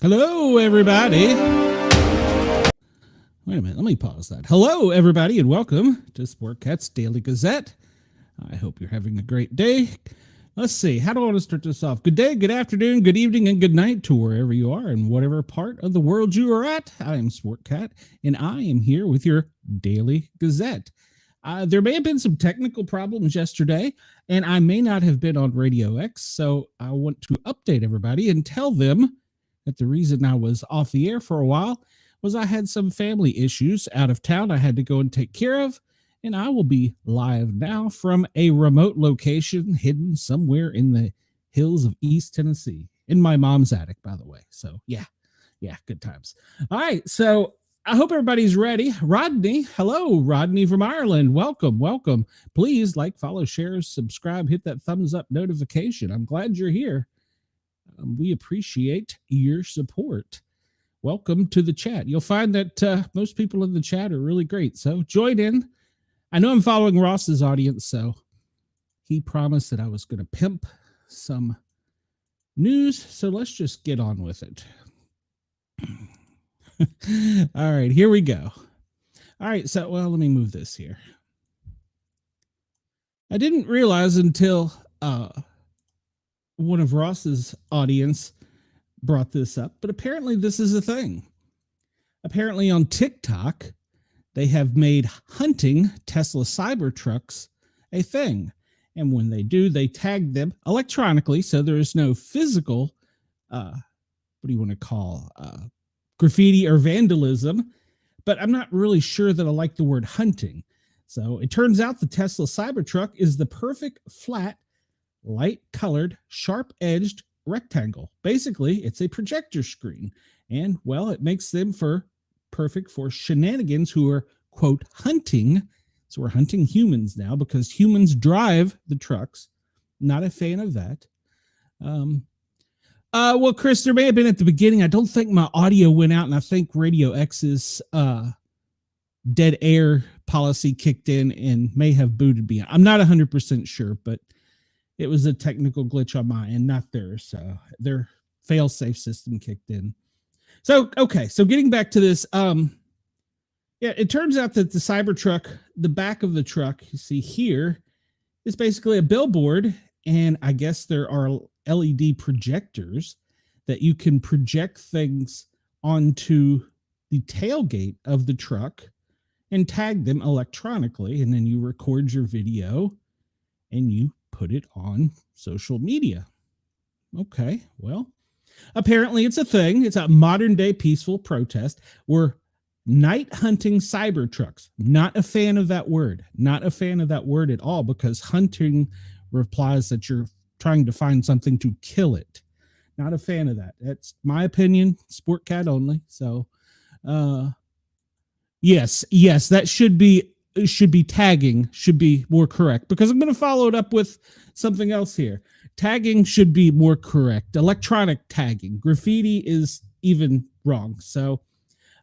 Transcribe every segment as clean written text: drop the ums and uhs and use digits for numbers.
Hello, everybody. Wait a minute, let me pause that. Hello, everybody, and welcome to Sportcat's Daily Gazette. I hope you're having a great day. Let's see, how do I want to start this off? Good day, good afternoon, good evening, and good night to wherever you are and whatever part of the world you are at. I am Sportcat, and I am here with your Daily Gazette. There may have been some technical problems yesterday, and I may not have been on Radio X, so I want to update everybody and tell them that the reason I was off the air for a while was I had some family issues out of town I had to go and take care of, and I will be live now from a remote location hidden somewhere in the hills of East Tennessee, in my mom's attic, by the way. So yeah, good times. All right, so I hope everybody's ready. Rodney, hello, Rodney from Ireland. Welcome. Please like, follow, share, subscribe, hit that thumbs up notification. I'm glad you're here. We appreciate your support. Welcome to the chat. You'll find that most people in the chat are really great. So join in. I know I'm following Ross's audience, so he promised that I was going to pimp some news. So let's just get on with it. All right, here we go. All right, so, well, let me move this here. I didn't realize until one of Ross's audience brought this up, but apparently this is a thing. Apparently on TikTok, they have made hunting Tesla Cybertrucks a thing. And when they do, they tag them electronically, so there is no physical, what do you want to call, graffiti or vandalism. But I'm not really sure that I like the word hunting. So it turns out the Tesla Cybertruck is the perfect flat, light-colored, sharp-edged rectangle. Basically, it's a projector screen. And, well, it makes them perfect for shenanigans who are, quote, hunting. So we're hunting humans now because humans drive the trucks. Not a fan of that. Well, Chris, there may have been at the beginning. I don't think my audio went out, and I think Radio X's dead air policy kicked in and may have booted me. I'm not 100% sure, but it was a technical glitch on my end, not theirs. So their fail-safe system kicked in. So, okay. So getting back to this, it turns out that the Cybertruck, the back of the truck, you see here, is basically a billboard. And I guess there are LED projectors that you can project things onto the tailgate of the truck and tag them electronically. And then you record your video and you put it on social media. Okay, well, apparently it's a thing. It's a modern day peaceful protest. We're night hunting Cybertrucks. Not a fan of that word. Not a fan of that word at all, because hunting implies that you're trying to find something to kill it. Not a fan of that. That's my opinion. Sportcat only. So, yes, that should be tagging, should be more correct, because I'm going to follow it up with something else here. Tagging should be more correct. Electronic tagging. Graffiti is even wrong. So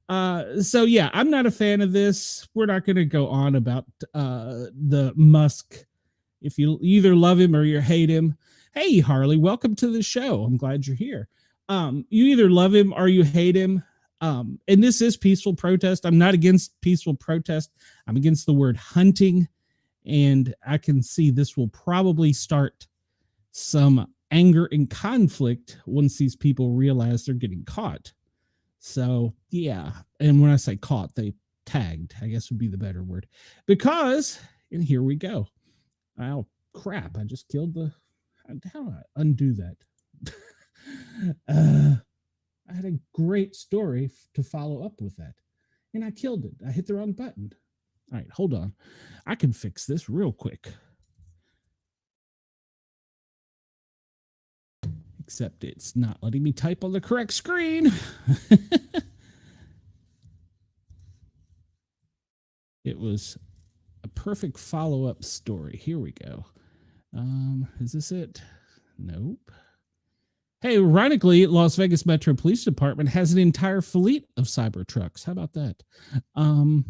yeah, I'm not a fan of this. We're not going to go on about the Musk. If you either love him or you hate him. Hey, Harley, welcome to the show. I'm glad you're here. You either love him or you hate him. And this is peaceful protest. I'm not against peaceful protest. I'm against the word hunting. And I can see this will probably start some anger and conflict once these people realize they're getting caught. So, yeah. And when I say caught, they tagged, I guess would be the better word. Because, and here we go. Oh, crap. I just killed how do I undo that? I had a great story to follow up with that. And I killed it. I hit the wrong button. All right, hold on. I can fix this real quick. Except it's not letting me type on the correct screen. It was a perfect follow-up story. Here we go. Is this it? Nope. Hey, ironically, Las Vegas Metro Police Department has an entire fleet of Cybertrucks. How about that? I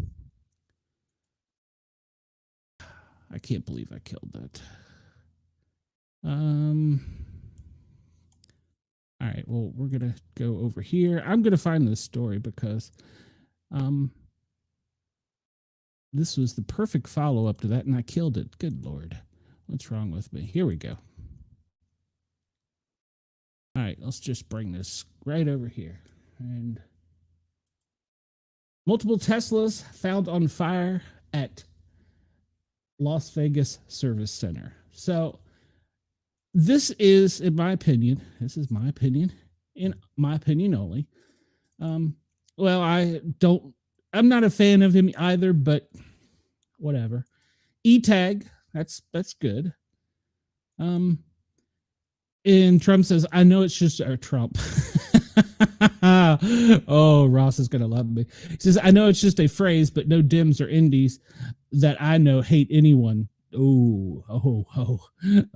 can't believe I killed that. All right, well, we're going to go over here. I'm going to find this story because this was the perfect follow-up to that, and I killed it. Good Lord. What's wrong with me? Here we go. All right, let's just bring this right over here. And multiple Teslas found on fire at Las Vegas Service Center. So this is, in my opinion, in my opinion only. Well, I'm not a fan of him either, but whatever. E-tag, that's good. And Trump says, I know it's just Trump. Oh, Ross is going to love me. He says, I know it's just a phrase, but no Dems or Indies that I know hate anyone. Oh,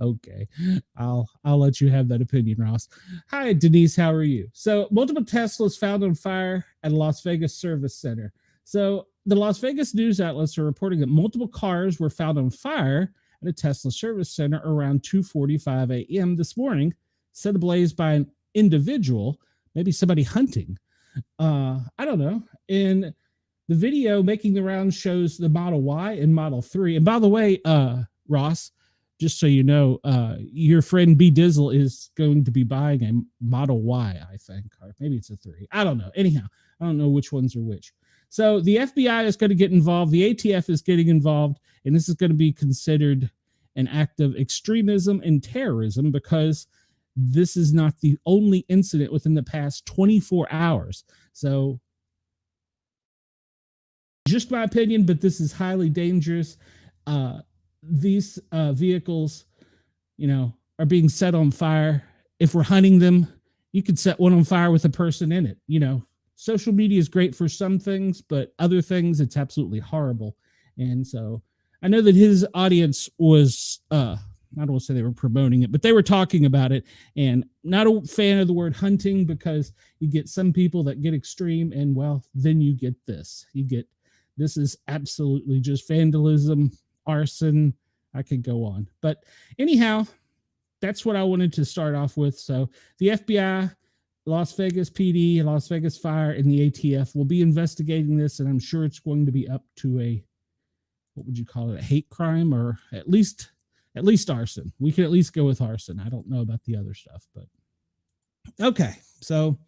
okay. I'll let you have that opinion, Ross. Hi, Denise. How are you? So multiple Teslas found on fire at a Las Vegas service center. So the Las Vegas news outlets are reporting that multiple cars were found on fire at a Tesla service center around 2:45 a.m. this morning, set ablaze by an individual, maybe somebody hunting. I don't know. And the video making the rounds shows the Model Y and Model 3. And by the way, Ross, just so you know, your friend B Dizzle is going to be buying a Model Y, I think, or maybe it's a 3. I don't know. Anyhow, I don't know which ones are which. So the FBI is going to get involved. The ATF is getting involved, and this is going to be considered an act of extremism and terrorism because this is not the only incident within the past 24 hours. So just my opinion, but this is highly dangerous. These vehicles, are being set on fire. If we're hunting them, you could set one on fire with a person in it. Social media is great for some things, but other things, it's absolutely horrible. And so I know that his audience was, I don't want to say they were promoting it, but they were talking about it. And not a fan of the word hunting because you get some people that get extreme, and well, then you get this. This is absolutely just vandalism, arson. I could go on. But anyhow, that's what I wanted to start off with. So the FBI, Las Vegas PD, Las Vegas Fire, and the ATF will be investigating this, and I'm sure it's going to be up to a, what would you call it, a hate crime, or at least arson. We can at least go with arson. I don't know about the other stuff, but okay. So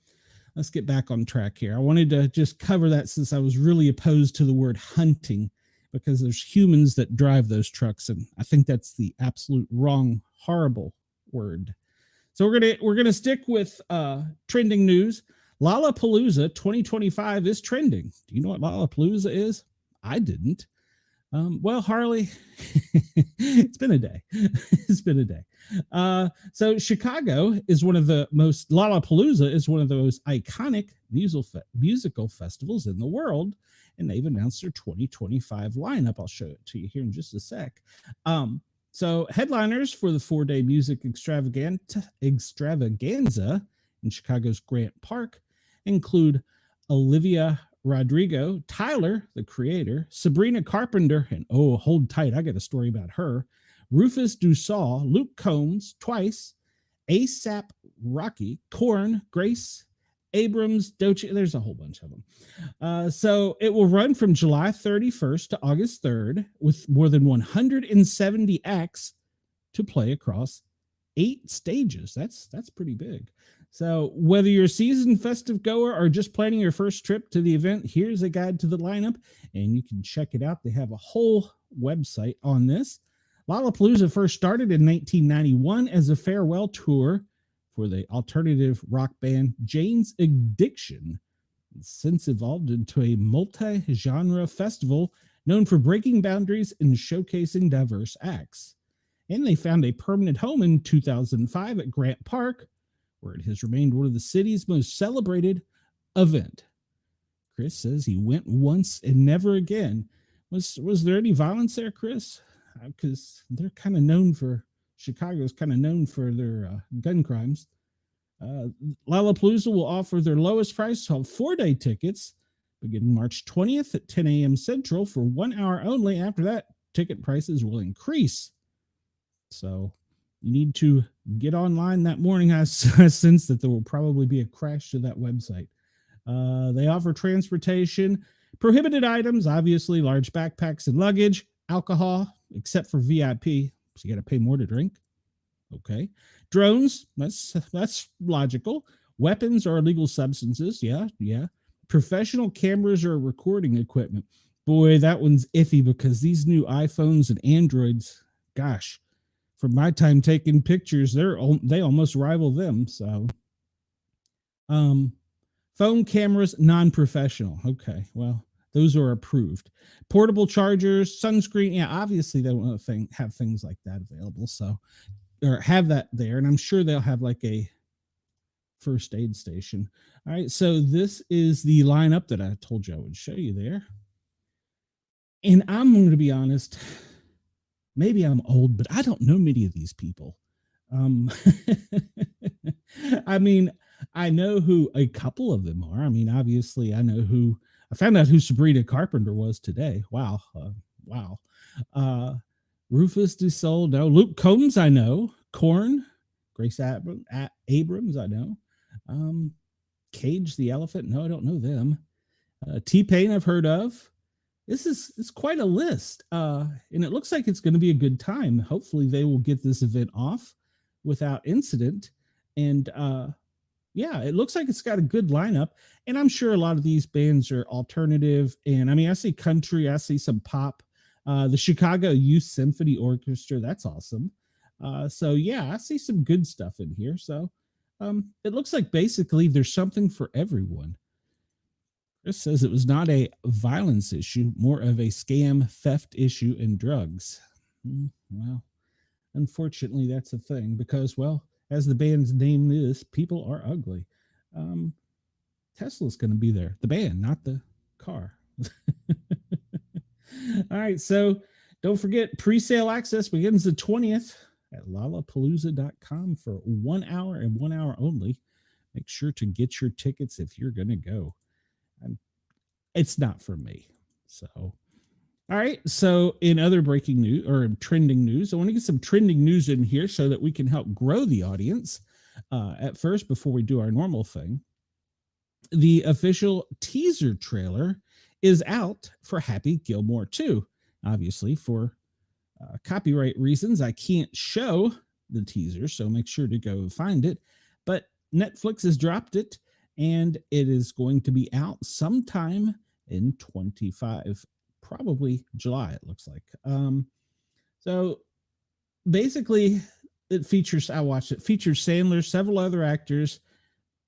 let's get back on track here. I wanted to just cover that since I was really opposed to the word hunting, because there's humans that drive those trucks, and I think that's the absolute wrong, horrible word. So we're gonna stick with trending news. Lollapalooza 2025 is trending. Do you know what Lollapalooza is? I didn't. Well, Harley, it's been a day. So Chicago is Lollapalooza is one of those iconic musical festivals in the world, and they've announced their 2025 lineup. I'll show it to you here in just a sec. So headliners for the 4-day music extravaganza in Chicago's Grant Park include Olivia Rodrigo, Tyler, the creator, Sabrina Carpenter, and hold tight, I got a story about her, Rufus Dussault, Luke Combs, Twice, ASAP Rocky, Korn, Grace, Abrams, Doechii, there's a whole bunch of them. So it will run from July 31st to August 3rd with more than 170 acts to play across 8 stages. That's pretty big. So whether you're a seasoned festive goer or just planning your first trip to the event, here's a guide to the lineup, and you can check it out. They have a whole website on this. Lollapalooza first started in 1991 as a farewell tour for the alternative rock band Jane's Addiction. It's since evolved into a multi-genre festival known for breaking boundaries and showcasing diverse acts. And they found a permanent home in 2005 at Grant Park, where it has remained one of the city's most celebrated event. Chris says he went once and never again. Was there any violence there, Chris? Because they're kind of known for, Chicago's kind of known for their gun crimes. Lollapalooza will offer their lowest price of 4-day tickets beginning March 20th at 10 a.m. Central for 1 hour only. After that, ticket prices will increase. So you need to get online that morning. I sense that there will probably be a crash to that website. They offer transportation, prohibited items, obviously large backpacks and luggage, alcohol, except for VIP, so you got to pay more to drink. Okay. Drones, that's logical. Weapons or illegal substances, yeah. Professional cameras or recording equipment. Boy, that one's iffy because these new iPhones and Androids, gosh, from my time taking pictures, they almost rival them. So, phone cameras, non-professional. Okay, well, those are approved. Portable chargers, sunscreen. Yeah, obviously they don't have things like that available. So, or have that there, and I'm sure they'll have like a first aid station. All right, so this is the lineup that I told you I would show you there. And I'm going to be honest, maybe I'm old, but I don't know many of these people. I mean, I know who a couple of them are. I mean, obviously, I found out who Sabrina Carpenter was today. Wow. Wow. Rufus Du Sol, no. Luke Combs, I know. Korn, Grace Abrams, I know. Cage the Elephant, no, I don't know them. T-Pain, I've heard of. It's quite a list, and it looks like it's going to be a good time. Hopefully, they will get this event off without incident. And yeah, it looks like it's got a good lineup. And I'm sure a lot of these bands are alternative. And I mean, I see country, I see some pop. The Chicago Youth Symphony Orchestra, that's awesome. So yeah, I see some good stuff in here. So it looks like basically there's something for everyone. Chris says it was not a violence issue, more of a scam, theft issue, and drugs. Well, unfortunately, that's a thing because, well, as the band's name is, people are ugly. Tesla's going to be there. The band, not the car. All right, so don't forget, pre-sale access begins the 20th at lollapalooza.com for 1 hour and 1 hour only. Make sure to get your tickets if you're going to go. It's not for me. So, all right. So, in other breaking news or trending news, I want to get some trending news in here so that we can help grow the audience. At first, before we do our normal thing, the official teaser trailer is out for Happy Gilmore 2. Obviously, for copyright reasons, I can't show the teaser, so make sure to go find it. But Netflix has dropped it, and it is going to be out sometime in 25, probably July, it looks like. So basically, I watched it, features Sandler, several other actors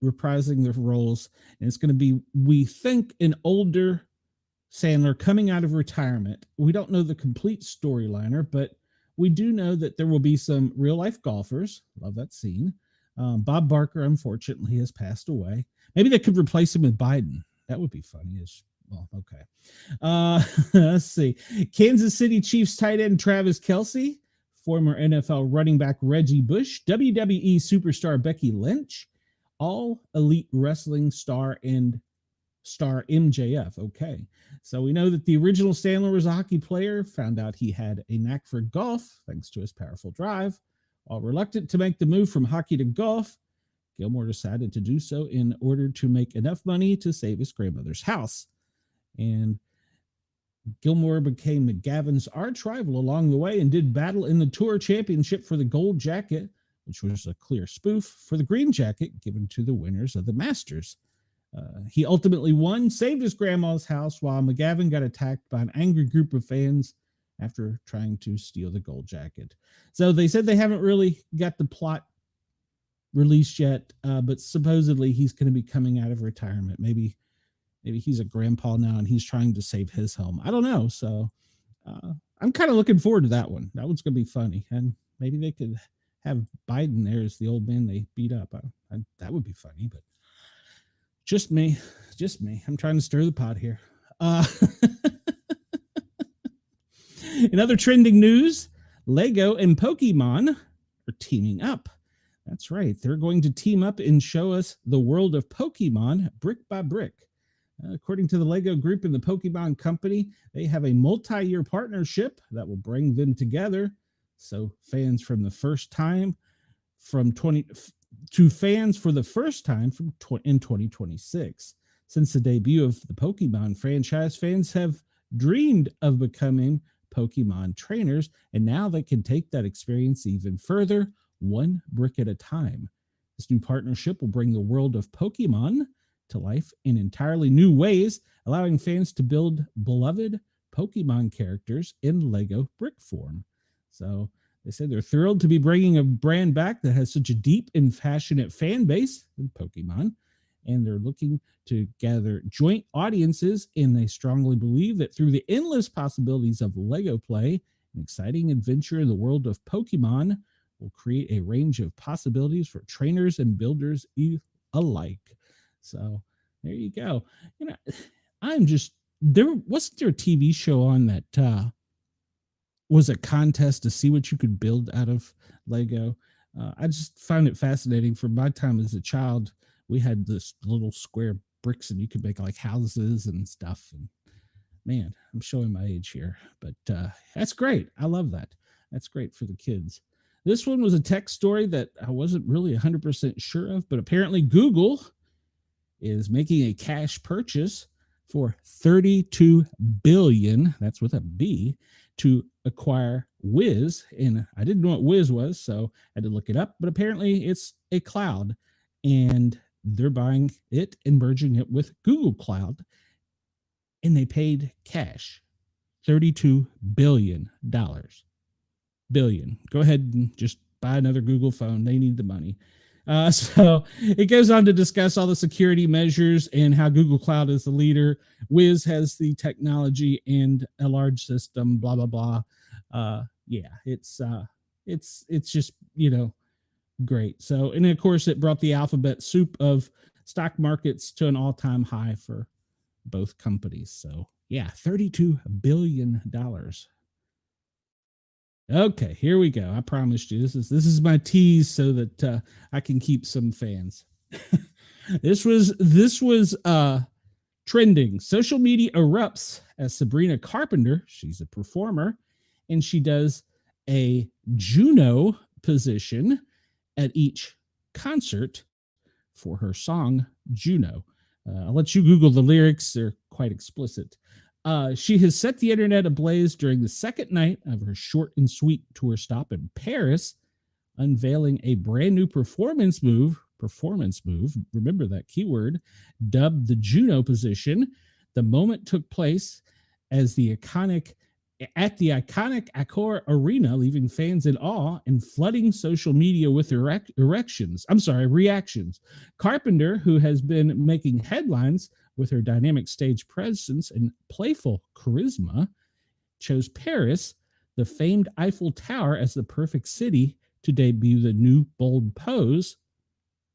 reprising their roles, and it's going to be, we think, an older Sandler coming out of retirement. We don't know the complete storyliner, but we do know that there will be some real life golfers. Love that scene. Bob Barker, unfortunately, has passed away. Maybe they could replace him with Biden. That would be funny. Well, okay. Let's see. Kansas City Chiefs tight end Travis Kelce, former NFL running back Reggie Bush, WWE superstar Becky Lynch, all elite wrestling star and star MJF. Okay. So we know that the original Sandler was a hockey player, found out he had a knack for golf thanks to his powerful drive. While reluctant to make the move from hockey to golf, Gilmore decided to do so in order to make enough money to save his grandmother's house. And Gilmore became McGavin's arch rival along the way and did battle in the Tour Championship for the gold jacket, which was a clear spoof for the green jacket given to the winners of the Masters. He ultimately won, saved his grandma's house, while McGavin got attacked by an angry group of fans after trying to steal the gold jacket. So they said they haven't really got the plot released yet, but supposedly he's going to be coming out of retirement. Maybe he's a grandpa now and he's trying to save his home. I don't know. So I'm kind of looking forward to that one. That one's going to be funny. And maybe they could have Biden there as the old man they beat up. That would be funny, but just me. I'm trying to stir the pot here. In other trending news, Lego and Pokemon are teaming up. That's right. They're going to team up and show us the world of Pokemon brick by brick. According to the Lego Group and the Pokemon Company, they have a multi-year partnership that will bring them together. So fans from the first time from 20 to fans for the first time in 2026. Since the debut of the Pokemon franchise, fans have dreamed of becoming Pokemon trainers, and now they can take that experience even further, one brick at a time. This new partnership will bring the world of Pokemon to life in entirely new ways, allowing fans to build beloved Pokemon characters in Lego brick form. So they said they're thrilled to be bringing a brand back that has such a deep and passionate fan base in Pokemon, and they're looking to gather joint audiences, and they strongly believe that through the endless possibilities of Lego play, an exciting adventure in the world of Pokemon will create a range of possibilities for trainers and builders alike. So there you go. You know, I'm just wasn't there a TV show on that was a contest to see what you could build out of Lego. I just found it fascinating. For my time as a child, we had this little square bricks, and you could make like houses and stuff. And man, I'm showing my age here, but that's great. I love that. That's great for the kids. This one was a tech story that I wasn't really 100% sure of, but apparently Google is making a cash purchase for 32 billion, that's with a B, to acquire Wiz. And I didn't know what Wiz was, so I had to look it up, but apparently it's a cloud, and they're buying it and merging it with Google Cloud, and they paid cash, $32 billion. Billion. Go ahead and just buy another Google phone. They need the money. So it goes on to discuss all the security measures and how Google Cloud is the leader. Wiz has the technology and a large system, blah, blah, blah. Yeah, it's just, great. So, and of course it brought the alphabet soup of stock markets to an all-time high for both companies. So yeah, $32 billion. Okay, here we go. I promised you this is my tease so that I can keep some fans. This was trending. Social media erupts as Sabrina Carpenter, she's a performer, and she does a Juno position at each concert for her song Juno. I'll let you Google the lyrics. They're quite explicit. She has set the internet ablaze during the second night of her short and sweet tour stop in Paris, unveiling a brand new performance move, remember that keyword, dubbed the Juno position. The moment took place at the iconic Accor Arena, leaving fans in awe and flooding social media with reactions. Carpenter, who has been making headlines with her dynamic stage presence and playful charisma, chose Paris, the famed Eiffel Tower, as the perfect city to debut the new bold pose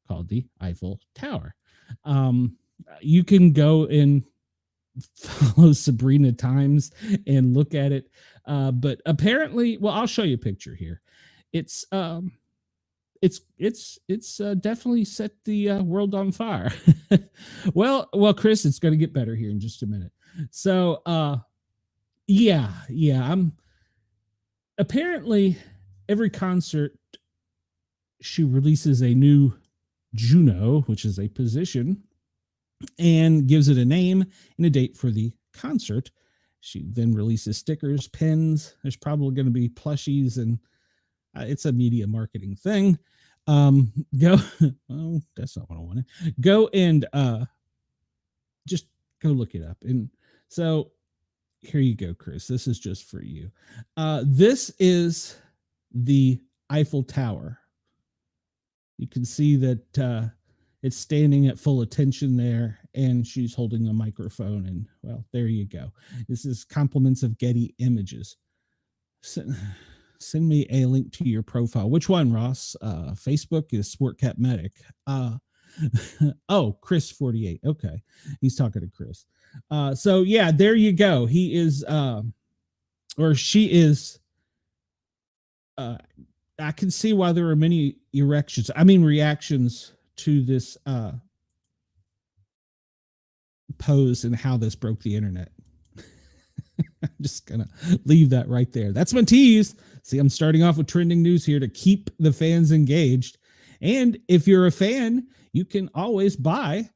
called the Eiffel Tower. You can go and follow Sabrina Times and look at it. But apparently, well, I'll show you a picture here. It's definitely set the world on fire. well, Chris, it's going to get better here in just a minute. So, yeah, I'm apparently every concert she releases a new Juno, which is a position, and gives it a name and a date for the concert. She then releases stickers, pins. There's probably going to be plushies, and it's a media marketing thing. Go. Oh, that's not what I wanted. Go and just go look it up. And so here you go, Chris. This is just for you. This is the Eiffel Tower. You can see that it's standing at full attention there, and she's holding a microphone. And well, there you go. This is compliments of Getty Images. Send me a link to your profile. Which one, Ross? Facebook is Sportcat Medic. Oh, Chris 48. Okay, he's talking to Chris. So yeah, there you go. He is, or she is. I can see why there are many reactions to this pose and how this broke the internet. I'm just gonna leave that right there. That's my tease. See, I'm starting off with trending news here to keep the fans engaged. And if you're a fan, you can always buy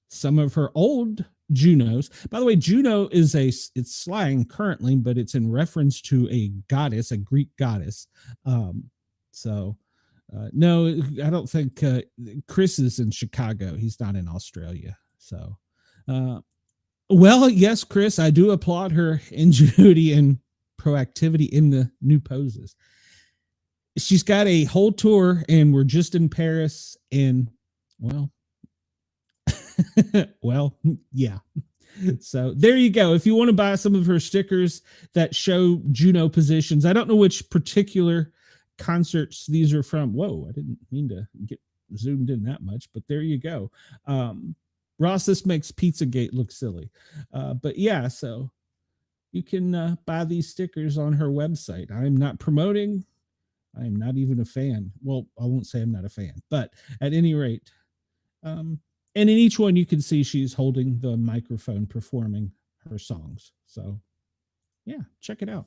some of her old Junos. By the way, Juno is it's slang currently, but it's in reference to a goddess, a Greek goddess. No, I don't think Chris is in Chicago. He's not in Australia. So, well, yes, Chris, I do applaud her ingenuity and proactivity in the new poses. She's got a whole tour, and we're just in Paris, and well, well, yeah. So there you go. If you want to buy some of her stickers that show Juno positions, I don't know which particular concerts these are from. Whoa, I didn't mean to get zoomed in that much, but there you go. Ross, this makes Pizzagate look silly. But yeah, so you can buy these stickers on her website. I'm not promoting. I am not even a fan. Well, I won't say I'm not a fan, but at any rate, and in each one you can see she's holding the microphone performing her songs. So yeah, check it out.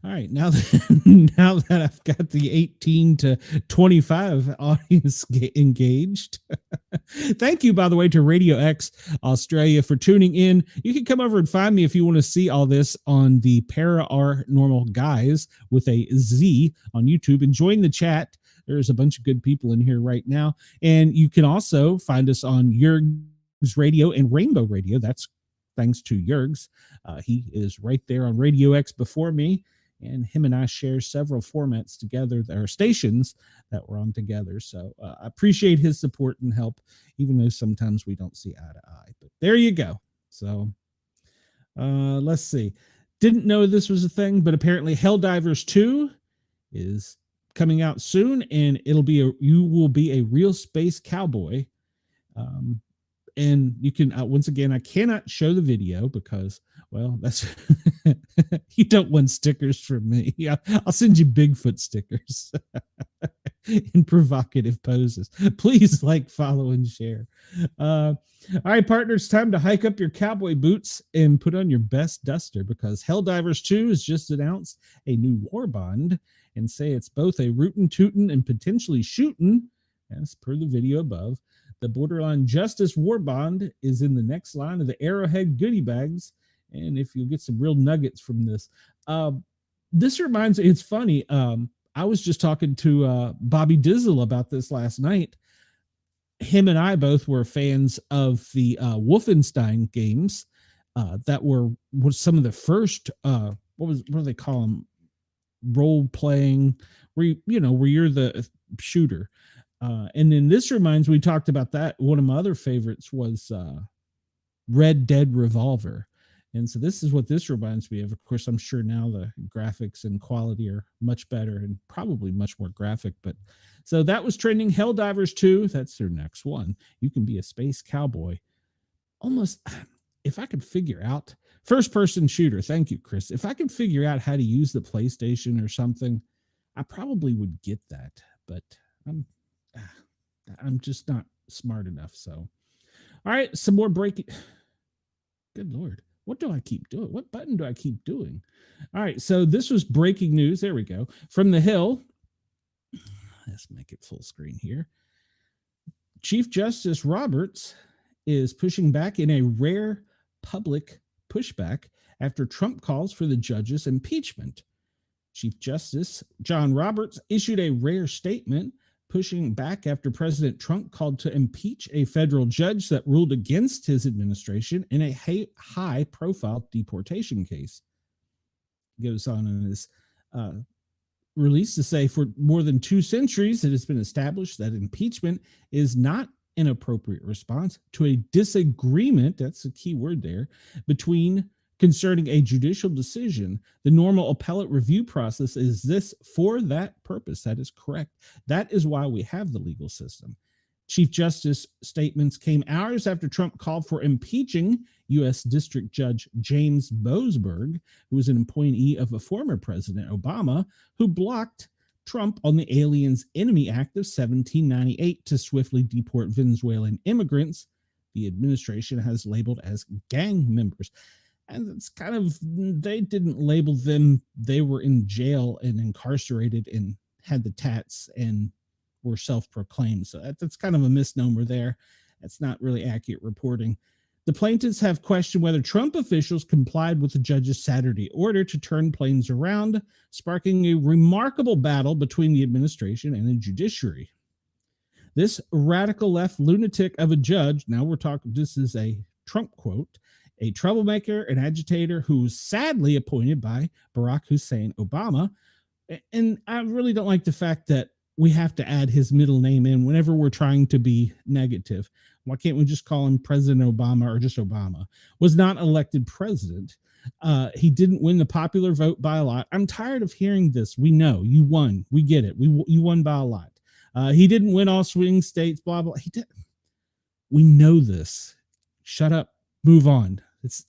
All right, now that I've got the 18 to 25 audience engaged, thank you, by the way, to Radio X Australia for tuning in. You can come over and find me if you want to see all this on the Paranormal Guys with a Z on YouTube, and join the chat. There's a bunch of good people in here right now, and you can also find us on Yerg's Radio and Rainbow Radio. That's thanks to Yergs. He is right there on Radio X before me, and him and I share several formats together. There are stations that we're on together. So I appreciate his support and help, even though sometimes we don't see eye to eye. But there you go. So let's see. Didn't know this was a thing, but apparently Helldivers 2 is coming out soon, and you will be a real space cowboy. And you can, once again, I cannot show the video because, well, that's, you don't want stickers from me. I'll send you Bigfoot stickers in provocative poses. Please like, follow, and share. All right, partners, time to hike up your cowboy boots and put on your best duster, because Helldivers 2 has just announced a new war bond and say it's both a rootin' tootin' and potentially shootin', as per the video above. The Borderline Justice War Bond is in the next line of the Arrowhead goodie bags, and if you'll get some real nuggets from this. This reminds me, it's funny, I was just talking to Bobby Dizzle about this last night. Him and I both were fans of the Wolfenstein games that were some of the first, what do they call them? Role-playing, where you're the shooter. And then this reminds, we talked about that. One of my other favorites was Red Dead Revolver. And so this is what this reminds me of. Of course, I'm sure now the graphics and quality are much better and probably much more graphic. But so that was trending. Helldivers 2, that's their next one. You can be a space cowboy. Almost, if I could figure out, first-person shooter. Thank you, Chris. If I could figure out how to use the PlayStation or something, I probably would get that. But I'm just not smart enough. So, all right, some more breaking. Good Lord. What do I keep doing? What button do I keep doing? All right, so this was breaking news. There we go. From the Hill. Let's make it full screen here. Chief Justice Roberts is pushing back in a rare public pushback after Trump calls for the judge's impeachment. Chief Justice John Roberts issued a rare statement pushing back after President Trump called to impeach a federal judge that ruled against his administration in a high-profile deportation case. He goes on in his release to say, for more than 2 centuries, it has been established that impeachment is not an appropriate response to a disagreement, that's a key word there, concerning a judicial decision. The normal appellate review process is this for that purpose. That is correct. That is why we have the legal system. Chief Justice statements came hours after Trump called for impeaching U.S. District Judge James Boasberg, who was an appointee of a former President Obama, who blocked Trump on the Aliens Enemy Act of 1798 to swiftly deport Venezuelan immigrants the administration has labeled as gang members. And it's kind of, they didn't label them, they were in jail and incarcerated and had the tats and were self-proclaimed. So that's kind of a misnomer there. That's not really accurate reporting. The plaintiffs have questioned whether Trump officials complied with the judge's Saturday order to turn planes around, sparking a remarkable battle between the administration and the judiciary. This radical left lunatic of a judge, now we're talking, this is a Trump quote, a troublemaker, an agitator who was sadly appointed by Barack Hussein Obama. And I really don't like the fact that we have to add his middle name in whenever we're trying to be negative. Why can't we just call him President Obama or just Obama? Was not elected president. He didn't win the popular vote by a lot. I'm tired of hearing this. We know you won. We get it. You won by a lot. He didn't win all swing states, blah, blah. He did. We know this. Shut up. Move on. It's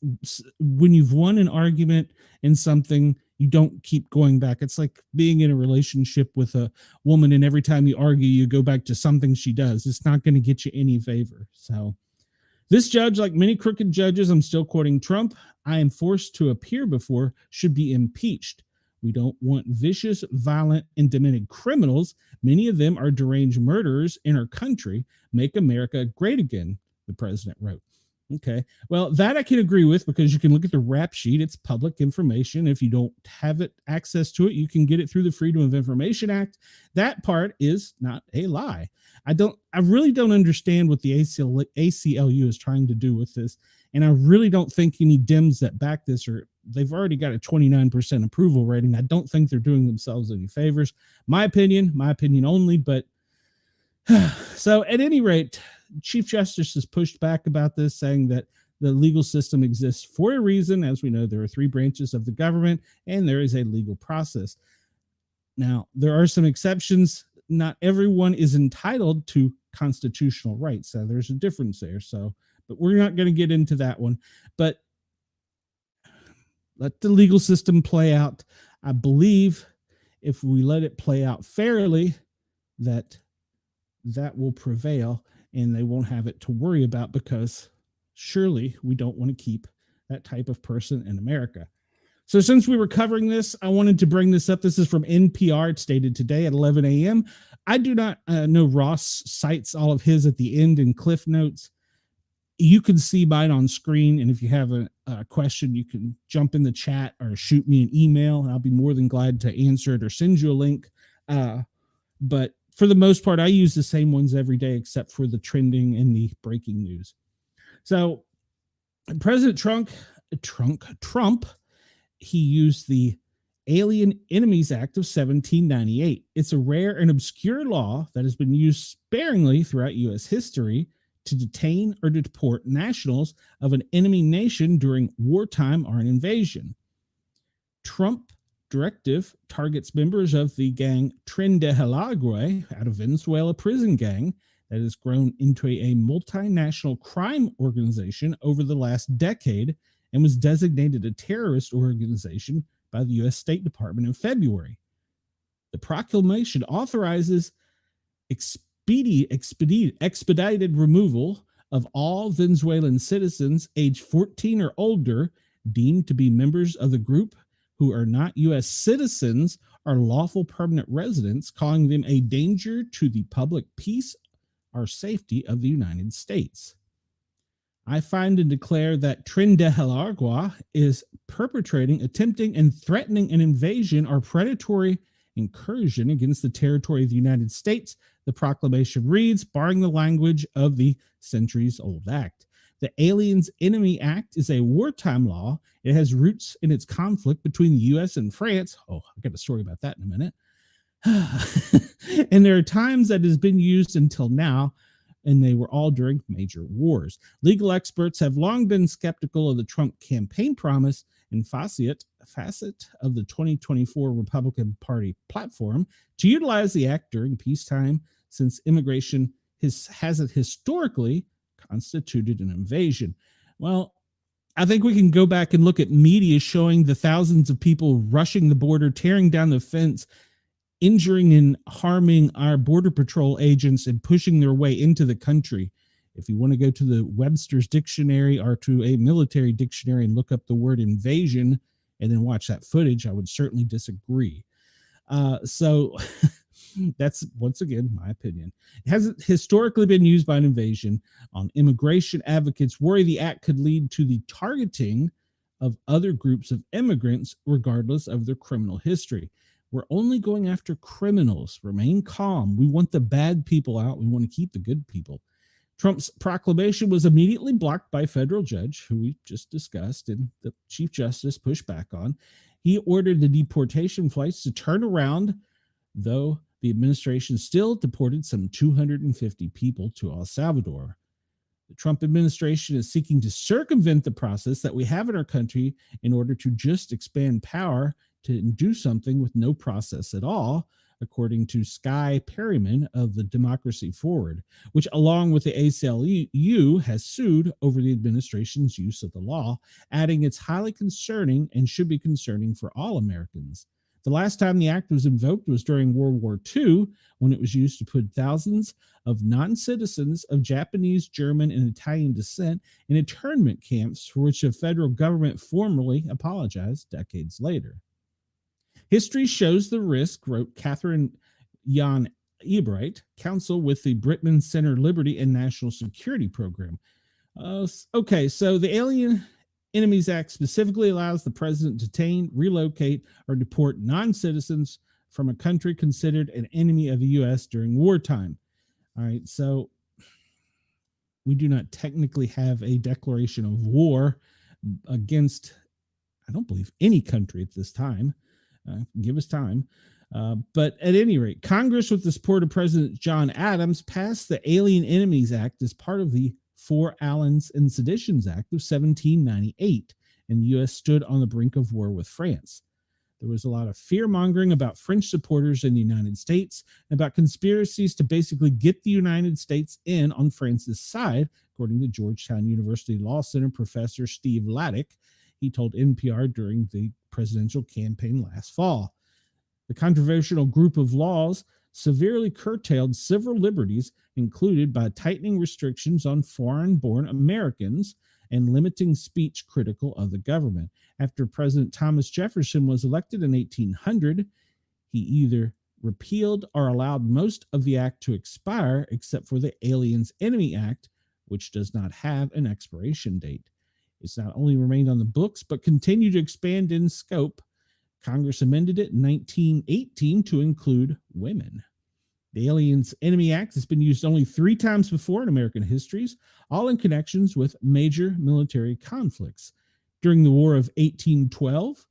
when you've won an argument in something, you don't keep going back. It's like being in a relationship with a woman, and every time you argue, you go back to something she does. It's not going to get you any favor. So this judge, like many crooked judges, I'm still quoting Trump, I am forced to appear before, should be impeached. We don't want vicious, violent, and demented criminals. Many of them are deranged murderers in our country. Make America great again, the president wrote. Okay, well, that I can agree with, because you can look at the rap sheet. It's public information. If you don't have it access to it, you can get it through the Freedom of Information Act. That part is not a lie. I really don't understand what the ACLU is trying to do with this. And I really don't think any Dems that back this, or they've already got a 29% approval rating. I don't think they're doing themselves any favors. My opinion only, but so at any rate, Chief Justice has pushed back about this, saying that the legal system exists for a reason. As we know, there are 3 branches of the government, and there is a legal process. Now, there are some exceptions. Not everyone is entitled to constitutional rights. So there's a difference there. So, but we're not going to get into that one. But let the legal system play out. I believe if we let it play out fairly, that will prevail, and they won't have it to worry about, because surely we don't want to keep that type of person in America. So since we were covering this, I wanted to bring this up. This is from NPR. It's stated today at 11 a.m. I do not know Ross cites all of his at the end in Cliff Notes. You can see mine on screen, and if you have a question, you can jump in the chat or shoot me an email, and I'll be more than glad to answer it or send you a link. But for the most part, I use the same ones every day, except for the trending and the breaking news. So President Trump, he used the Alien Enemies Act of 1798. It's a rare and obscure law that has been used sparingly throughout U.S. history to detain or deport nationals of an enemy nation during wartime or an invasion. Trump directive targets members of the gang Tren de Aragua, out of Venezuela prison gang that has grown into a multinational crime organization over the last decade and was designated a terrorist organization by the U.S. State Department in February. The proclamation authorizes expedited removal of all Venezuelan citizens aged 14 or older deemed to be members of the group who are not U.S. citizens or lawful permanent residents, calling them a danger to the public peace or safety of the United States. I find and declare that Tren de Aragua is perpetrating, attempting, and threatening an invasion or predatory incursion against the territory of the United States, the proclamation reads, barring the language of the centuries-old act. The Aliens Enemy Act is a wartime law. It has roots in its conflict between the U.S. and France. Oh, I've got a story about that in a minute. And there are times that it has been used until now, and they were all during major wars. Legal experts have long been skeptical of the Trump campaign promise and facet of the 2024 Republican Party platform to utilize the act during peacetime, since immigration hasn't historically constituted an invasion. Well, I think we can go back and look at media showing the thousands of people rushing the border, tearing down the fence, injuring and harming our border patrol agents, and pushing their way into the country. If you want to go to the Webster's dictionary or to a military dictionary and look up the word invasion and then watch that footage, I would certainly disagree. So that's, once again, my opinion. It hasn't historically been used by an invasion. On immigration advocates worry the act could lead to the targeting of other groups of immigrants, regardless of their criminal history. We're only going after criminals. Remain calm. We want the bad people out. We want to keep the good people. Trump's proclamation was immediately blocked by a federal judge, who we just discussed, and the Chief Justice pushed back on. He ordered the deportation flights to turn around, though the administration still deported some 250 people to El Salvador. The Trump administration is seeking to circumvent the process that we have in our country in order to just expand power to do something with no process at all, according to Sky Perryman of the Democracy Forward, which, along with the ACLU, has sued over the administration's use of the law, adding it's highly concerning and should be concerning for all Americans. The last time the act was invoked was during World War II, when it was used to put thousands of non-citizens of Japanese, German, and Italian descent in internment camps, for which the federal government formally apologized decades later. History shows the risk, wrote Catherine Jan Ebright, counsel with the Brisbane Center Liberty and National Security Program. Okay, so the Alien Enemies Act specifically allows the president to detain, relocate, or deport non-citizens from a country considered an enemy of the U.S. during wartime. All right, so we do not technically have a declaration of war against, I don't believe, any country at this time. Give us time. But at any rate, Congress, with the support of President John Adams, passed the Alien Enemies Act as part of the Four Allens and Seditions Act of 1798, and the U.S. stood on the brink of war with France. There was a lot of fear-mongering about French supporters in the United States, and about conspiracies to basically get the United States in on France's side, according to Georgetown University Law Center professor Steve Laddick. He told NPR during the presidential campaign last fall. The controversial group of laws severely curtailed civil liberties, included by tightening restrictions on foreign-born Americans and limiting speech critical of the government. After President Thomas Jefferson was elected in 1800, he either repealed or allowed most of the act to expire, except for the Aliens Enemy Act, which does not have an expiration date. It's not only remained on the books, but continued to expand in scope. Congress amended it in 1918 to include women. The Aliens Enemy Act has been used only 3 times before in American histories, all in connections with major military conflicts. During the War of 1812,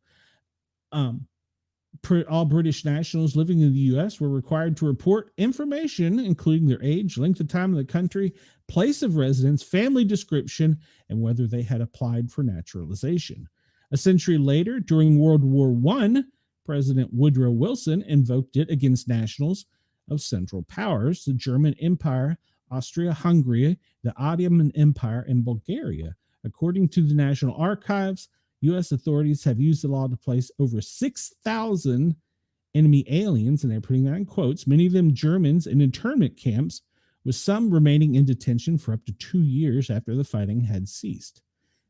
all British nationals living in the U.S. were required to report information, including their age, length of time in the country, place of residence, family description, and whether they had applied for naturalization. A century later, during World War I, President Woodrow Wilson invoked it against nationals of Central Powers, the German Empire, Austria-Hungary, the Ottoman Empire, and Bulgaria. According to the National Archives, U.S. authorities have used the law to place over 6,000 enemy aliens, and they're putting that in quotes, many of them Germans, in internment camps, with some remaining in detention for up to 2 years after the fighting had ceased.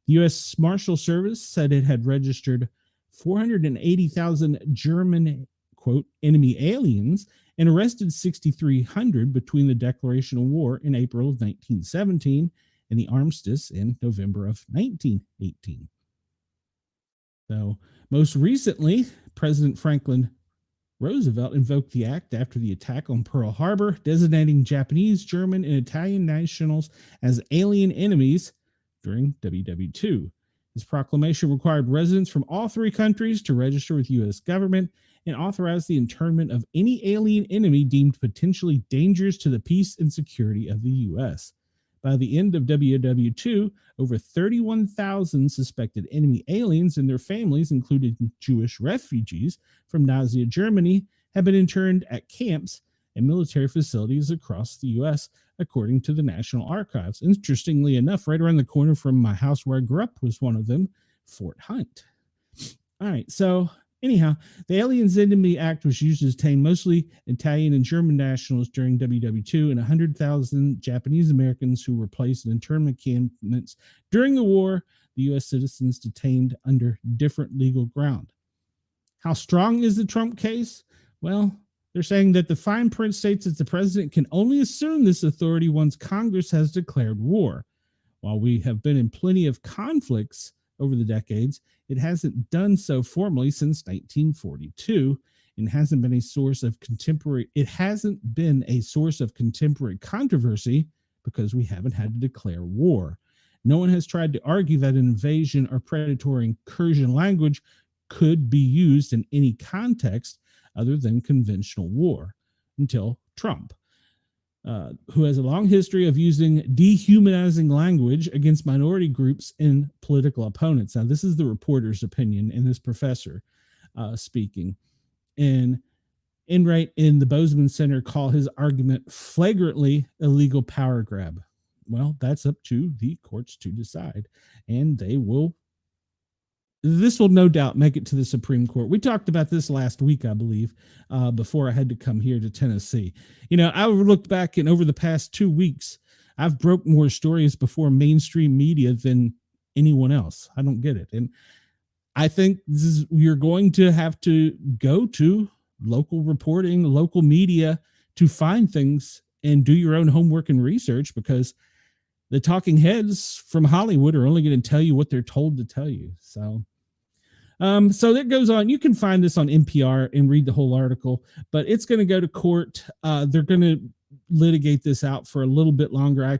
The U.S. Marshal Service said it had registered 480,000 German, quote, enemy aliens and arrested 6,300 between the declaration of war in April of 1917 and the armistice in November of 1918. So, most recently, President Franklin Roosevelt invoked the act after the attack on Pearl Harbor, designating Japanese, German, and Italian nationals as alien enemies during WW2. His proclamation required residents from all 3 countries to register with the U.S. government and authorized the internment of any alien enemy deemed potentially dangerous to the peace and security of the U.S. By the end of WW2, over 31,000 suspected enemy aliens and their families, including Jewish refugees from Nazi Germany, have been interned at camps and military facilities across the U.S., according to the National Archives. Interestingly enough, right around the corner from my house where I grew up was one of them, Fort Hunt. All right, so Anyhow, the Aliens Enemy Act was used to detain mostly Italian and German nationals during WW2 and 100,000 Japanese Americans who were placed in internment camps during the war, the U.S. citizens detained under different legal ground. How strong is the Trump case? Well, they're saying that the fine print states that the president can only assume this authority once Congress has declared war. While we have been in plenty of conflicts over the decades, it hasn't done so formally since 1942 and hasn't been a source of contemporary controversy because we haven't had to declare war. No one has tried to argue that an invasion or predatory incursion language could be used in any context other than conventional war until Trump, who has a long history of using dehumanizing language against minority groups and political opponents. Now, this is the reporter's opinion, and this professor speaking. And Enright in the Bozeman Center call his argument flagrantly illegal power grab. Well, that's up to the courts to decide, and this will no doubt make it to the Supreme Court. We talked about this last week, I believe, before I had to come here to Tennessee. I looked back, and over the past 2 weeks, I've broke more stories before mainstream media than anyone else. I don't get it. And I think you're going to have to go to local reporting, local media to find things and do your own homework and research, because the talking heads from Hollywood are only going to tell you what they're told to tell you. So that goes on. You can find this on NPR and read the whole article, but it's going to go to court. They're going to litigate this out for a little bit longer. I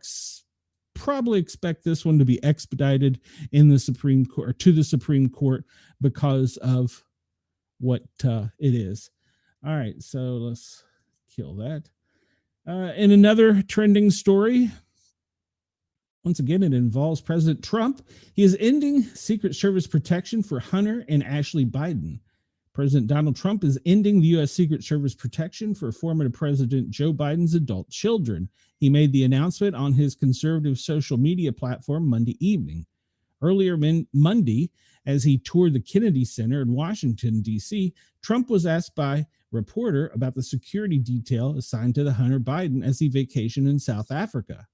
probably expect this one to be expedited in the Supreme Court, or to the Supreme Court, because of what it is. All right, so let's kill that. In another trending story, once again, it involves President Trump. He is ending Secret Service protection for Hunter and Ashley Biden. President Donald Trump is ending the U.S. Secret Service protection for former President Joe Biden's adult children. He made the announcement on his conservative social media platform Monday evening. Earlier Monday, as he toured the Kennedy Center in Washington, D.C., Trump was asked by a reporter about the security detail assigned to the Hunter Biden as he vacationed in South Africa.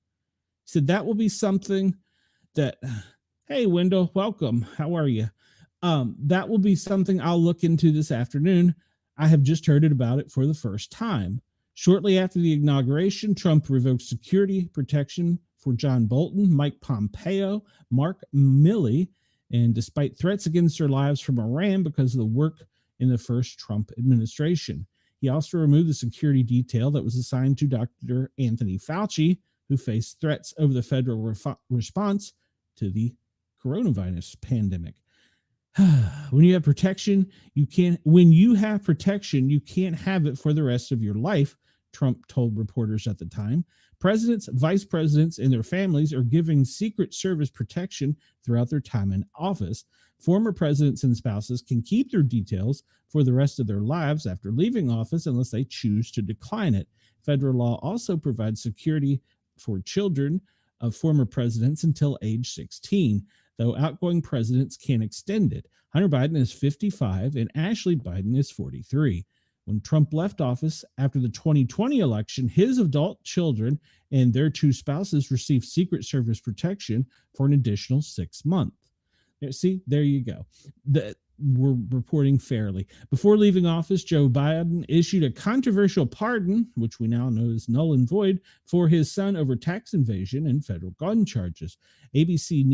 He said that will be something that, hey, Wendell, welcome. How are you? That will be something I'll look into this afternoon. I have just heard about it for the first time. Shortly after the inauguration, Trump revoked security protection for John Bolton, Mike Pompeo, Mark Milley, and despite threats against their lives from Iran because of the work in the first Trump administration. He also removed the security detail that was assigned to Dr. Anthony Fauci, who faced threats over the federal response to the coronavirus pandemic. When you have protection, you can't have it for the rest of your life, Trump told reporters at the time. Presidents, vice presidents, and their families are giving Secret Service protection throughout their time in office. Former presidents and spouses can keep their details for the rest of their lives after leaving office unless they choose to decline it. Federal law also provides security for children of former presidents until age 16, though outgoing presidents can extend it. Hunter Biden is 55 and Ashley Biden is 43. When Trump left office after the 2020 election, his adult children and their two spouses received Secret Service protection for an additional 6 months. See, there you go. We're reporting fairly. Before leaving office, Joe Biden issued a controversial pardon, which we now know is null and void, for his son over tax evasion and federal gun charges. ABC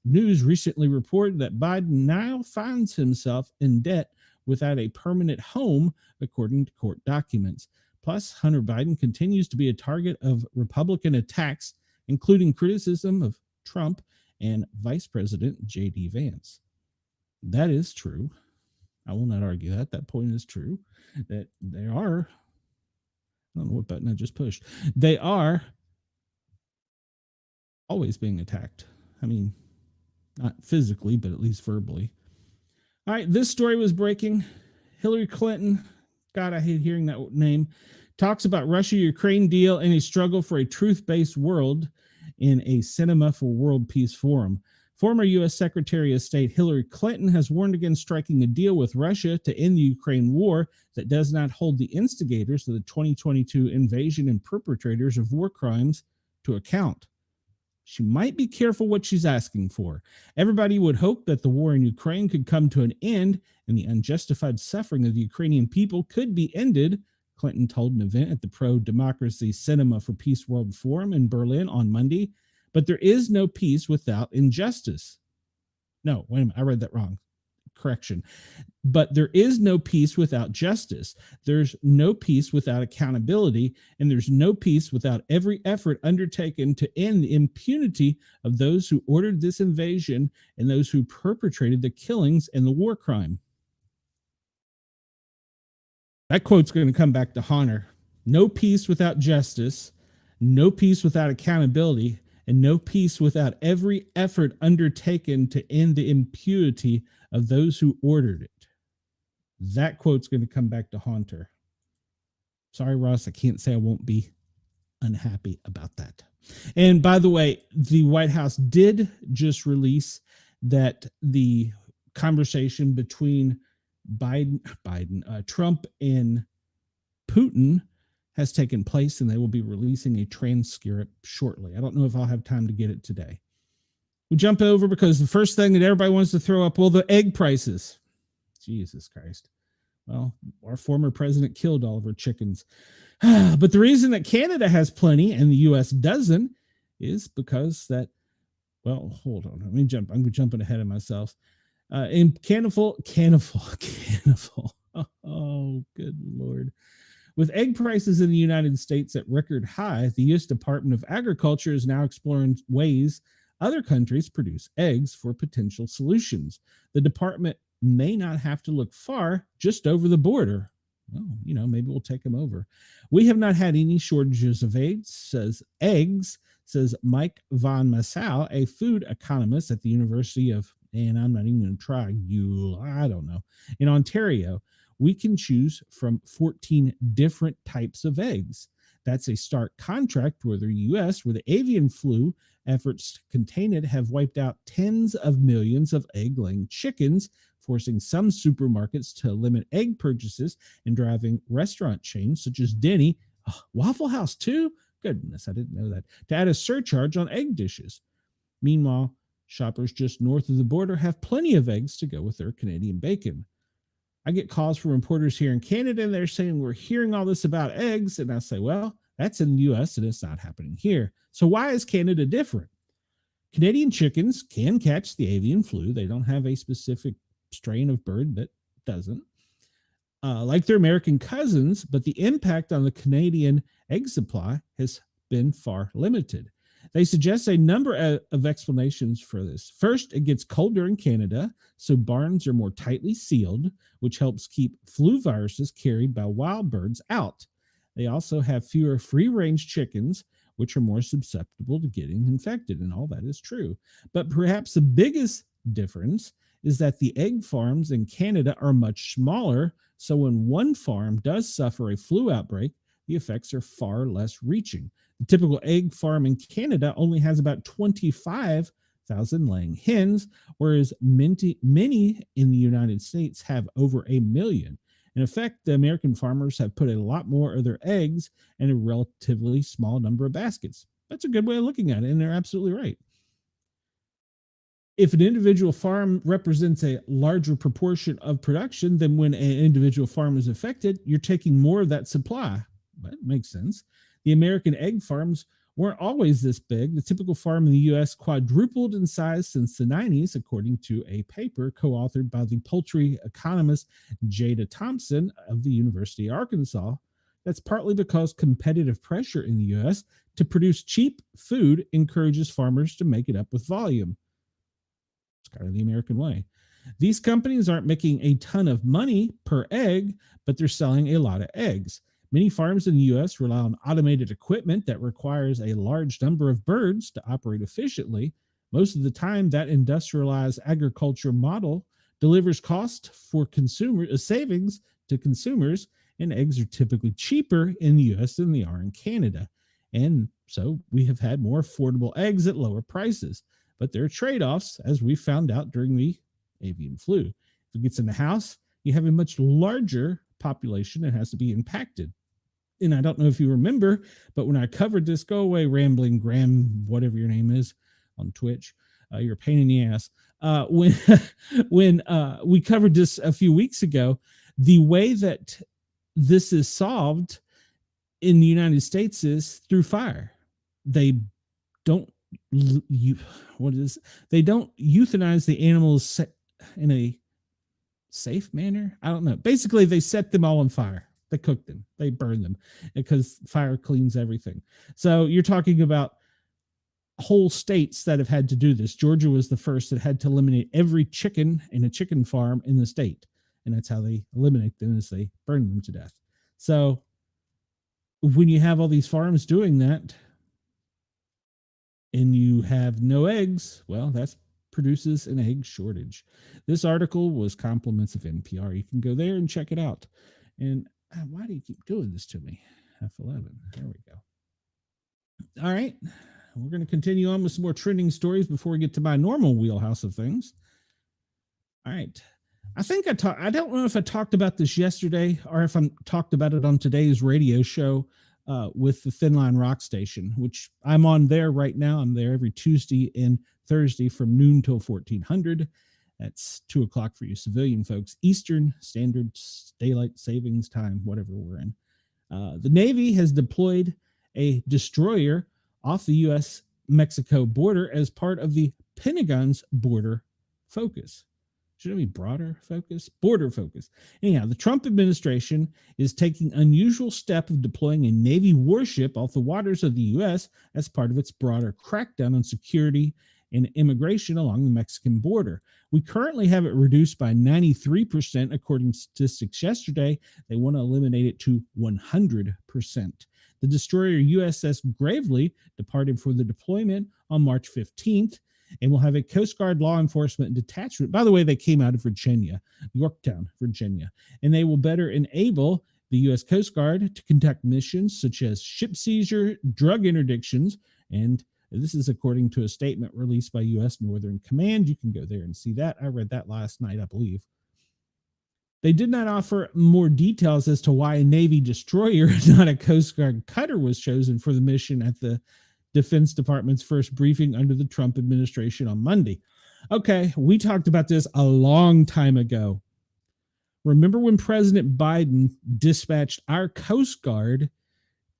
News recently reported that Biden now finds himself in debt without a permanent home, according to court documents. Plus, Hunter Biden continues to be a target of Republican attacks, including criticism of Trump and Vice President J.D. Vance. That is true. I will not argue that. That point is true. That they are, I don't know what button I just pushed. They are always being attacked. I mean, not physically, but at least verbally. All right, this story was breaking. Hillary Clinton, God, I hate hearing that name, talks about Russia-Ukraine deal and a struggle for a truth-based world in a Cinema for World Peace forum. Former U.S. Secretary of State Hillary Clinton has warned against striking a deal with Russia to end the Ukraine war that does not hold the instigators of the 2022 invasion and perpetrators of war crimes to account. She might be careful what she's asking for. Everybody would hope that the war in Ukraine could come to an end and the unjustified suffering of the Ukrainian people could be ended, Clinton told an event at the pro-democracy Cinema for Peace World Forum in Berlin on Monday. But there is no peace without injustice. No, wait a minute, I read that wrong. Correction. But there is no peace without justice. There's no peace without accountability, and there's no peace without every effort undertaken to end the impunity of those who ordered this invasion and those who perpetrated the killings and the war crime. That quote's going to come back to haunt her. No peace without justice, no peace without accountability, and no peace without every effort undertaken to end the impunity of those who ordered it. That quote's going to come back to haunt her. Sorry, Ross, I can't say I won't be unhappy about that. And by the way, the White House did just release that the conversation between Trump and Putin has taken place, and they will be releasing a transcript shortly. I don't know if I'll have time to get it today. We jump over because the first thing that everybody wants to throw up, well, the egg prices. Jesus Christ. Well, our former president killed all of our chickens. But the reason that Canada has plenty and the U.S. doesn't is because that, well, hold on. Let me jump. I'm jumping ahead of myself. In Caniful. Oh, good Lord. With egg prices in the United States at record high, the U.S. Department of Agriculture is now exploring ways other countries produce eggs for potential solutions. The department may not have to look far, just over the border. Well, maybe we'll take them over. We have not had any shortages of eggs, says Mike Von Massow, a food economist at the University of, and I'm not even going to try, in Ontario. We can choose from 14 different types of eggs. That's a stark contrast with the U.S., where the avian flu efforts to contain it have wiped out tens of millions of egg-laying chickens, forcing some supermarkets to limit egg purchases and driving restaurant chains such as Denny, Waffle House too? Goodness, I didn't know that, to add a surcharge on egg dishes. Meanwhile, shoppers just north of the border have plenty of eggs to go with their Canadian bacon. I get calls from reporters here in Canada, and they're saying, we're hearing all this about eggs. And I say, well, that's in the U.S. and it's not happening here. So why is Canada different? Canadian chickens can catch the avian flu. They don't have a specific strain of bird that doesn't, like their American cousins, but the impact on the Canadian egg supply has been far limited. They suggest a number of explanations for this. First, it gets colder in Canada, so barns are more tightly sealed, which helps keep flu viruses carried by wild birds out. They also have fewer free-range chickens, which are more susceptible to getting infected, and all that is true. But perhaps the biggest difference is that the egg farms in Canada are much smaller, so when one farm does suffer a flu outbreak, the effects are far less reaching. The typical egg farm in Canada only has about 25,000 laying hens, whereas many in the United States have over 1 million. In effect, the American farmers have put a lot more of their eggs in a relatively small number of baskets. That's a good way of looking at it, and they're absolutely right. If an individual farm represents a larger proportion of production, then when an individual farm is affected, you're taking more of that supply. That makes sense. The American egg farms weren't always this big. The typical farm in the U.S. quadrupled in size since the 90s, according to a paper co-authored by the poultry economist Jada Thompson of the University of Arkansas. That's partly because competitive pressure in the U.S. to produce cheap food encourages farmers to make it up with volume. It's kind of the American way. These companies aren't making a ton of money per egg, but they're selling a lot of eggs. Many farms in the U.S. rely on automated equipment that requires a large number of birds to operate efficiently. Most of the time, that industrialized agriculture model delivers cost for savings to consumers, and eggs are typically cheaper in the U.S. than they are in Canada. And so we have had more affordable eggs at lower prices. but there are trade-offs, as we found out during the avian flu. If it gets in the house, you have a much larger population that has to be impacted. And I don't know if you remember, but when I covered this, go away rambling Graham, whatever your name is, on Twitch, you're a pain in the ass. When we covered this a few weeks ago, the way that this is solved in the United States is through fire. They don't they don't euthanize the animals in a safe manner. I don't know. Basically, they set them all on fire. They cook them. They burn them because fire cleans everything. So you're talking about whole states that have had to do this. Georgia was the first that had to eliminate every chicken in a chicken farm in the state. And that's how they eliminate them, is they burn them to death. So when you have all these farms doing that and you have no eggs, well, that produces an egg shortage. This article was compliments of NPR. You can go there and check it out. And why do you keep doing this to me? F11. There we go. All right. We're going to continue on with some more trending stories before we get to my normal wheelhouse of things. All right. I think I don't know if I talked about this yesterday or if I talked about it on today's radio show with the Thin Line Rock Station, which I'm on there right now. I'm there every Tuesday and Thursday from noon till 1400. That's 2 o'clock for you civilian folks, Eastern Standard Daylight Savings Time, whatever we're in. The Navy has deployed a destroyer off the U.S.-Mexico border as part of the Pentagon's border focus. Should it be broader focus? Border focus. Anyhow, the Trump administration is taking unusual step of deploying a Navy warship off the waters of the U.S. as part of its broader crackdown on security and immigration along the Mexican border. We currently have it reduced by 93%, according to statistics yesterday. They want to eliminate it to 100%. The destroyer USS Gravely departed for the deployment on March 15th and will have a Coast Guard law enforcement detachment. By the way, they came out of Virginia, Yorktown, Virginia, and they will better enable the U.S. Coast Guard to conduct missions such as ship seizure, drug interdictions, and this is according to a statement released by U.S. Northern Command. You can go there and see that. I read that last night, I believe. They did not offer more details as to why a Navy destroyer, not a Coast Guard cutter, was chosen for the mission at the Defense Department's first briefing under the Trump administration on Monday. Okay, we talked about this a long time ago. Remember when President Biden dispatched our Coast Guard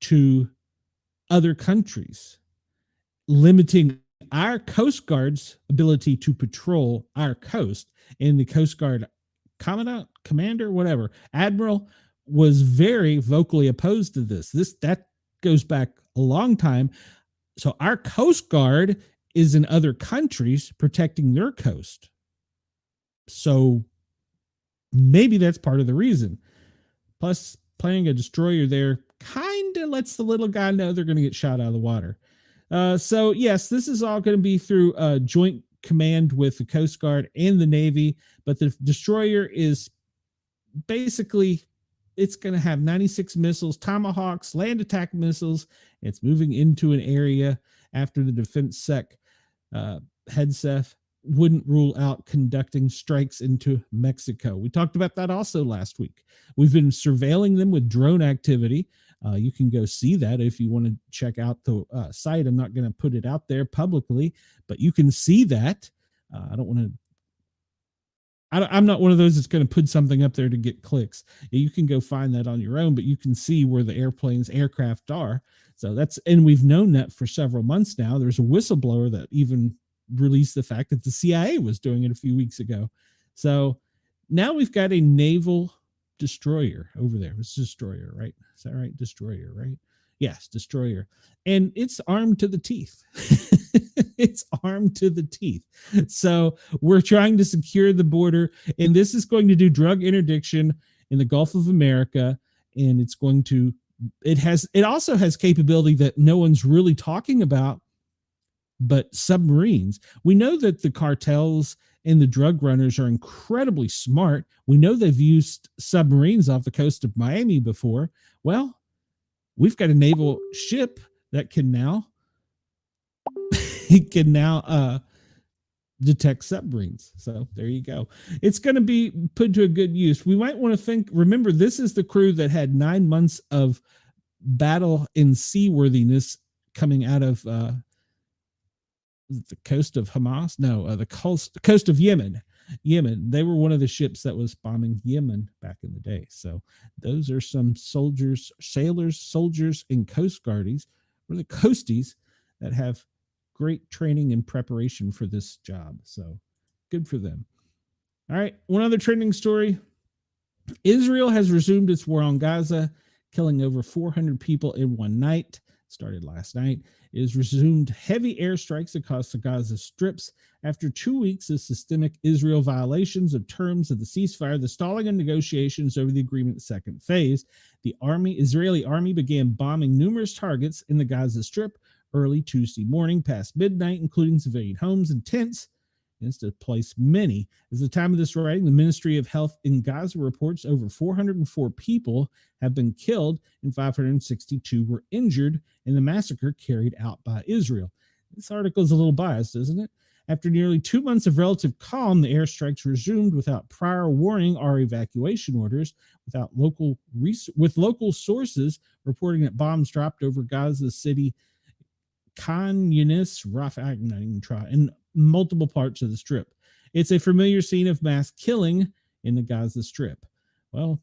to other countries, limiting our Coast Guard's ability to patrol our coast, and the Coast Guard commandant, commander, whatever, admiral, was very vocally opposed to this. That goes back a long time. So our Coast Guard is in other countries protecting their coast. So maybe that's part of the reason. Plus, planting a destroyer there kind of lets the little guy know they're going to get shot out of the water. So yes, this is all going to be through a joint command with the Coast Guard and the Navy, but the destroyer is basically, it's going to have 96 missiles, Tomahawks, land attack missiles. It's moving into an area after the Defense Sec headseth wouldn't rule out conducting strikes into Mexico. We talked about that also last week. We've been surveilling them with drone activity. You can go see that if you want to check out the site. I'm not going to put it out there publicly, but you can see that. I'm not one of those that's going to put something up there to get clicks. You can go find that on your own, but you can see where the aircraft are. So and we've known that for several months now. There's a whistleblower that even released the fact that the CIA was doing it a few weeks ago. So now we've got a naval destroyer over there. It's destroyer, right? Is that right? Destroyer, right? Yes, destroyer. And it's armed to the teeth. It's armed to the teeth. So we're trying to secure the border, and this is going to do drug interdiction in the Gulf of America. And it also has capability that no one's really talking about, but submarines. We know that the cartels and the drug runners are incredibly smart. We know they've used submarines off the coast of Miami before. Well, we've got a naval ship that can now detect submarines. So there you go. It's going to be put to a good use. We might want to remember, this is the crew that had 9 months of battle in seaworthiness coming out of the coast of Hamas. No, the coast of Yemen. They were one of the ships that was bombing Yemen back in the day. So those are some sailors, soldiers, and coast guardies, or the coasties, that have great training and preparation for this job. So good for them. All right, one other trending story. Israel has resumed its war on Gaza, killing over 400 people in one night. Started last night. It has resumed heavy airstrikes across the Gaza strips after 2 weeks of systemic Israel violations of terms of the ceasefire, the stalling of negotiations over the agreement's second phase. The Israeli army began bombing numerous targets in the Gaza Strip early Tuesday morning past midnight, including civilian homes and tents. It's to place many. At the time of this writing, the Ministry of Health in Gaza reports over 404 people have been killed and 562 were injured in the massacre carried out by Israel. This article is a little biased, isn't it? After nearly 2 months of relative calm, the airstrikes resumed without prior warning or evacuation orders, with local sources reporting that bombs dropped over Gaza City, Khan Yunis, Rafah, and multiple parts of the Strip. It's a familiar scene of mass killing in the Gaza Strip. Well,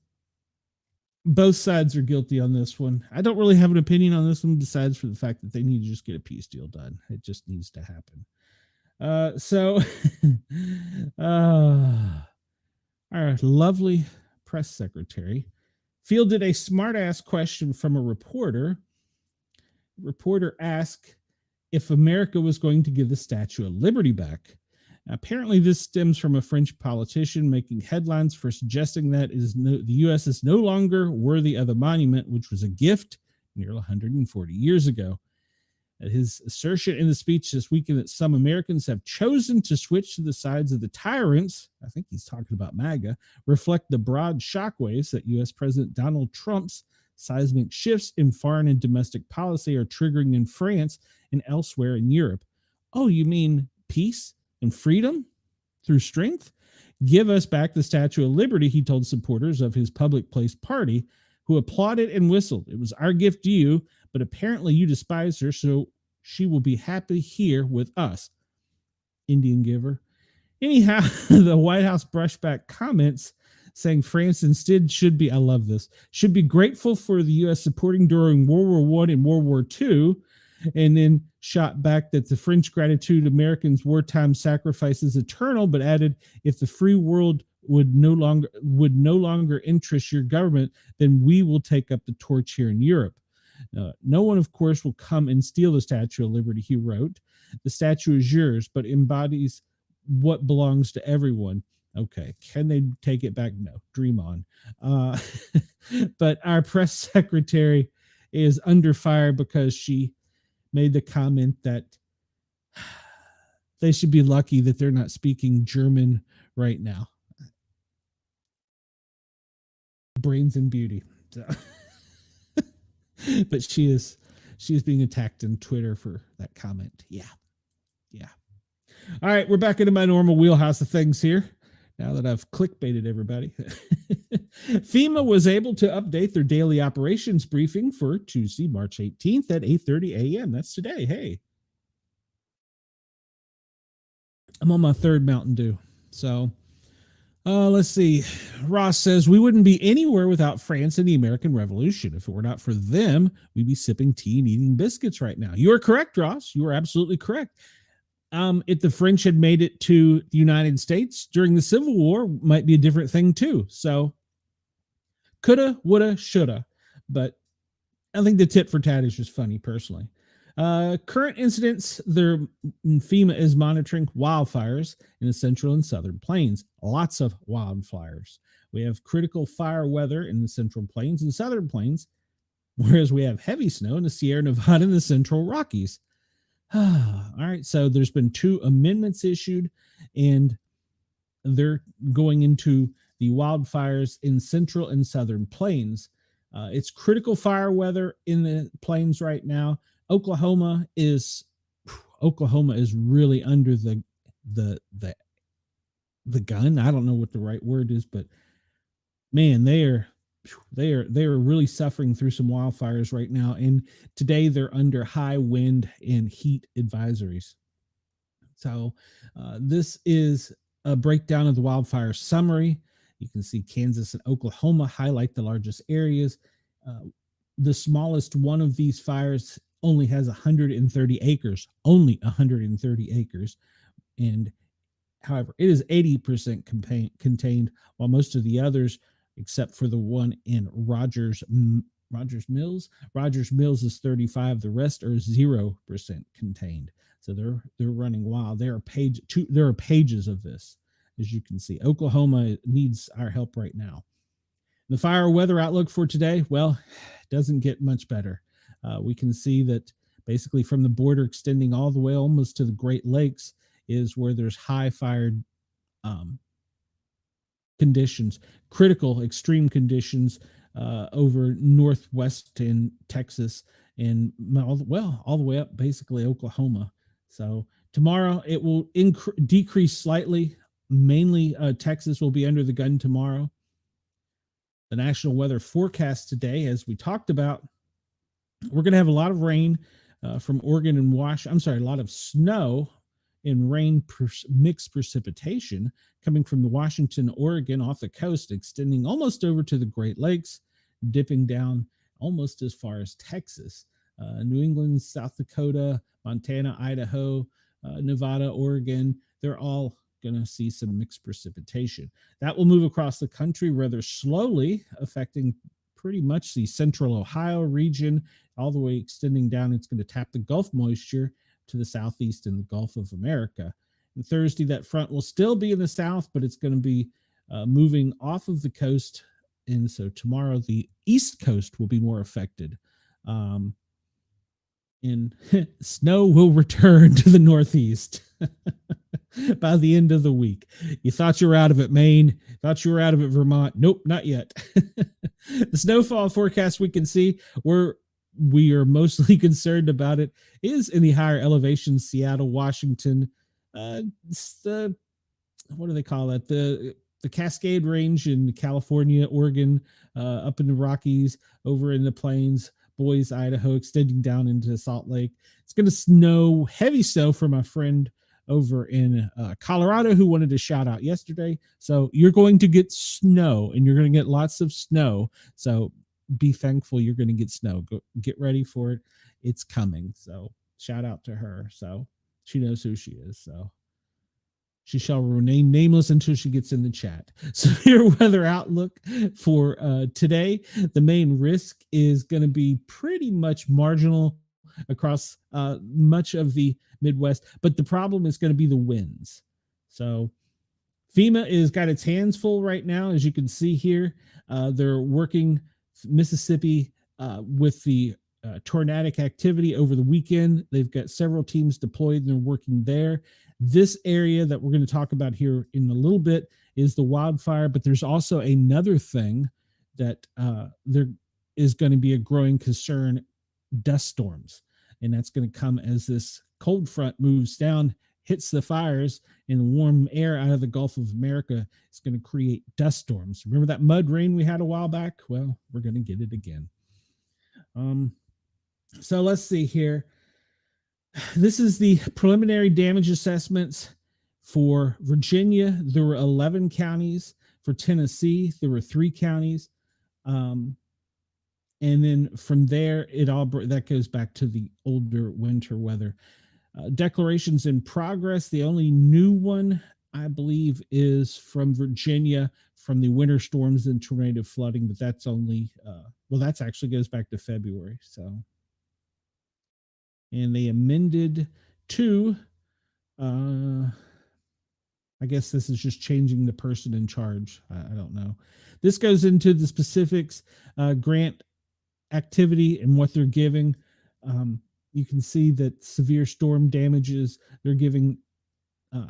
both sides are guilty on this one. I don't really have an opinion on this one, besides for the fact that they need to just get a peace deal done. It just needs to happen. Our lovely press secretary fielded a smartass question from a reporter. Reporter asked if America was going to give the Statue of Liberty back. Apparently, this stems from a French politician making headlines for suggesting that the U.S. is no longer worthy of the monument, which was a gift nearly 140 years ago. His assertion in the speech this weekend that some Americans have chosen to switch to the sides of the tyrants, I think he's talking about MAGA, reflect the broad shockwaves that U.S. President Donald Trump's seismic shifts in foreign and domestic policy are triggering in France and elsewhere in Europe. Oh, you mean peace and freedom through strength? Give us back the Statue of Liberty, he told supporters of his public place party, who applauded and whistled. It was our gift to you, but apparently you despise her, so she will be happy here with us. Indian giver. Anyhow, the White House brushed back comments saying France instead should be, I love this, should be grateful for the U.S. supporting during World War I and World War II, and then shot back that the French gratitude Americans' wartime sacrifice is eternal, but added, if the free world would no longer interest your government, then we will take up the torch here in Europe. No one, of course, will come and steal the Statue of Liberty, he wrote. The statue is yours, but embodies what belongs to everyone. Okay, can they take it back? No, dream on. But our press secretary is under fire because she made the comment that they should be lucky that they're not speaking German right now. Brains and beauty. So. But she is being attacked on Twitter for that comment. Yeah. All right, we're back into my normal wheelhouse of things here. Now that I've clickbaited everybody. FEMA was able to update their daily operations briefing for Tuesday, March 18th at 8:30 a.m. That's today. Hey. I'm on my third Mountain Dew. So, let's see. Ross says, we wouldn't be anywhere without France and the American Revolution. If it were not for them, we'd be sipping tea and eating biscuits right now. You are correct, Ross. You are absolutely correct. If the French had made it to the United States during the Civil War, might be a different thing too. So, coulda, woulda, shoulda. But I think the tit for tat is just funny, personally. Current incidents, FEMA is monitoring wildfires in the central and southern plains. Lots of wildfires. We have critical fire weather in the central plains and southern plains, whereas we have heavy snow in the Sierra Nevada and the central Rockies. All right, so there's been 2 amendments issued, and they're going into the wildfires in central and southern plains. It's critical fire weather in the plains right now. Oklahoma is really under the the the the gun. I don't know what the right word is, but man, they are really suffering through some wildfires right now. And today they're under high wind and heat advisories. So this is a breakdown of the wildfire summary. You can see Kansas and Oklahoma highlight the largest areas. Uh, the smallest one of these fires only has 130 acres, only 130 acres. And however, it is 80% contained, while most of the others, except for the one in Rogers Mills, Rogers Mills is 35. The rest are 0% contained. So they're running wild. There are pages of this, as you can see. Oklahoma needs our help right now. The fire weather outlook for today, well, doesn't get much better. We can see that basically from the border extending all the way almost to the Great Lakes is where there's high fire um, conditions, critical extreme conditions over northwest in Texas and all the way up basically Oklahoma. So tomorrow it will decrease slightly. Mainly Texas will be under the gun tomorrow. The national weather forecast today, as we talked about, we're going to have a lot of rain from Oregon and Washington. I'm sorry, a lot of snow and rain mixed precipitation coming from the Washington, Oregon off the coast, extending almost over to the Great Lakes, dipping down almost as far as Texas. New England, South Dakota, Montana, Idaho, Nevada, Oregon, they're all going to see some mixed precipitation. That will move across the country rather slowly, affecting pretty much the central Ohio region, all the way extending down. It's going to tap the Gulf moisture to the southeast in the Gulf of America. And Thursday, that front will still be in the south, but it's going to be moving off of the coast. And so tomorrow, the east coast will be more affected. And snow will return to the northeast by the end of the week. You thought you were out of it, Maine. Thought you were out of it, Vermont. Nope, not yet. The snowfall forecast we can see, where we are mostly concerned about it, is in the higher elevations, Seattle, Washington. The what do they call it? The Cascade Range in California, Oregon, up in the Rockies, over in the plains, Boise, Idaho, extending down into Salt Lake. It's going to snow, heavy snow for my friend over in Colorado who wanted to shout out yesterday. So you're going to get snow, and you're going to get lots of snow. So be thankful you're going to get snow. Go get ready for it. It's coming. So shout out to her. So she knows who she is. So she shall remain nameless until she gets in the chat. Severe weather outlook for today. The main risk is going to be pretty much marginal across much of the Midwest, but the problem is going to be the winds. So FEMA is got its hands full right now, as you can see here. They're working Mississippi with the tornadic activity over the weekend. They've got several teams deployed and they're working there. This area that we're going to talk about here in a little bit is the wildfire, but there's also another thing that there is going to be a growing concern: dust storms. And that's going to come as this cold front moves down, hits the fires, and warm air out of the Gulf of America is going to create dust storms. Remember that mud rain we had a while back? Well, we're going to get it again. So let's see here. This is the preliminary damage assessments for Virginia. There were 11 counties. For Tennessee, there were 3 counties. And then from there, that goes back to the older winter weather. Declarations in progress. The only new one, I believe, is from Virginia from the winter storms and tornado flooding, but that's only, that's actually goes back to February. So, and they amended to, I guess this is just changing the person in charge. I don't know. This goes into the specifics, grant activity and what they're giving. You can see that severe storm damages, they're giving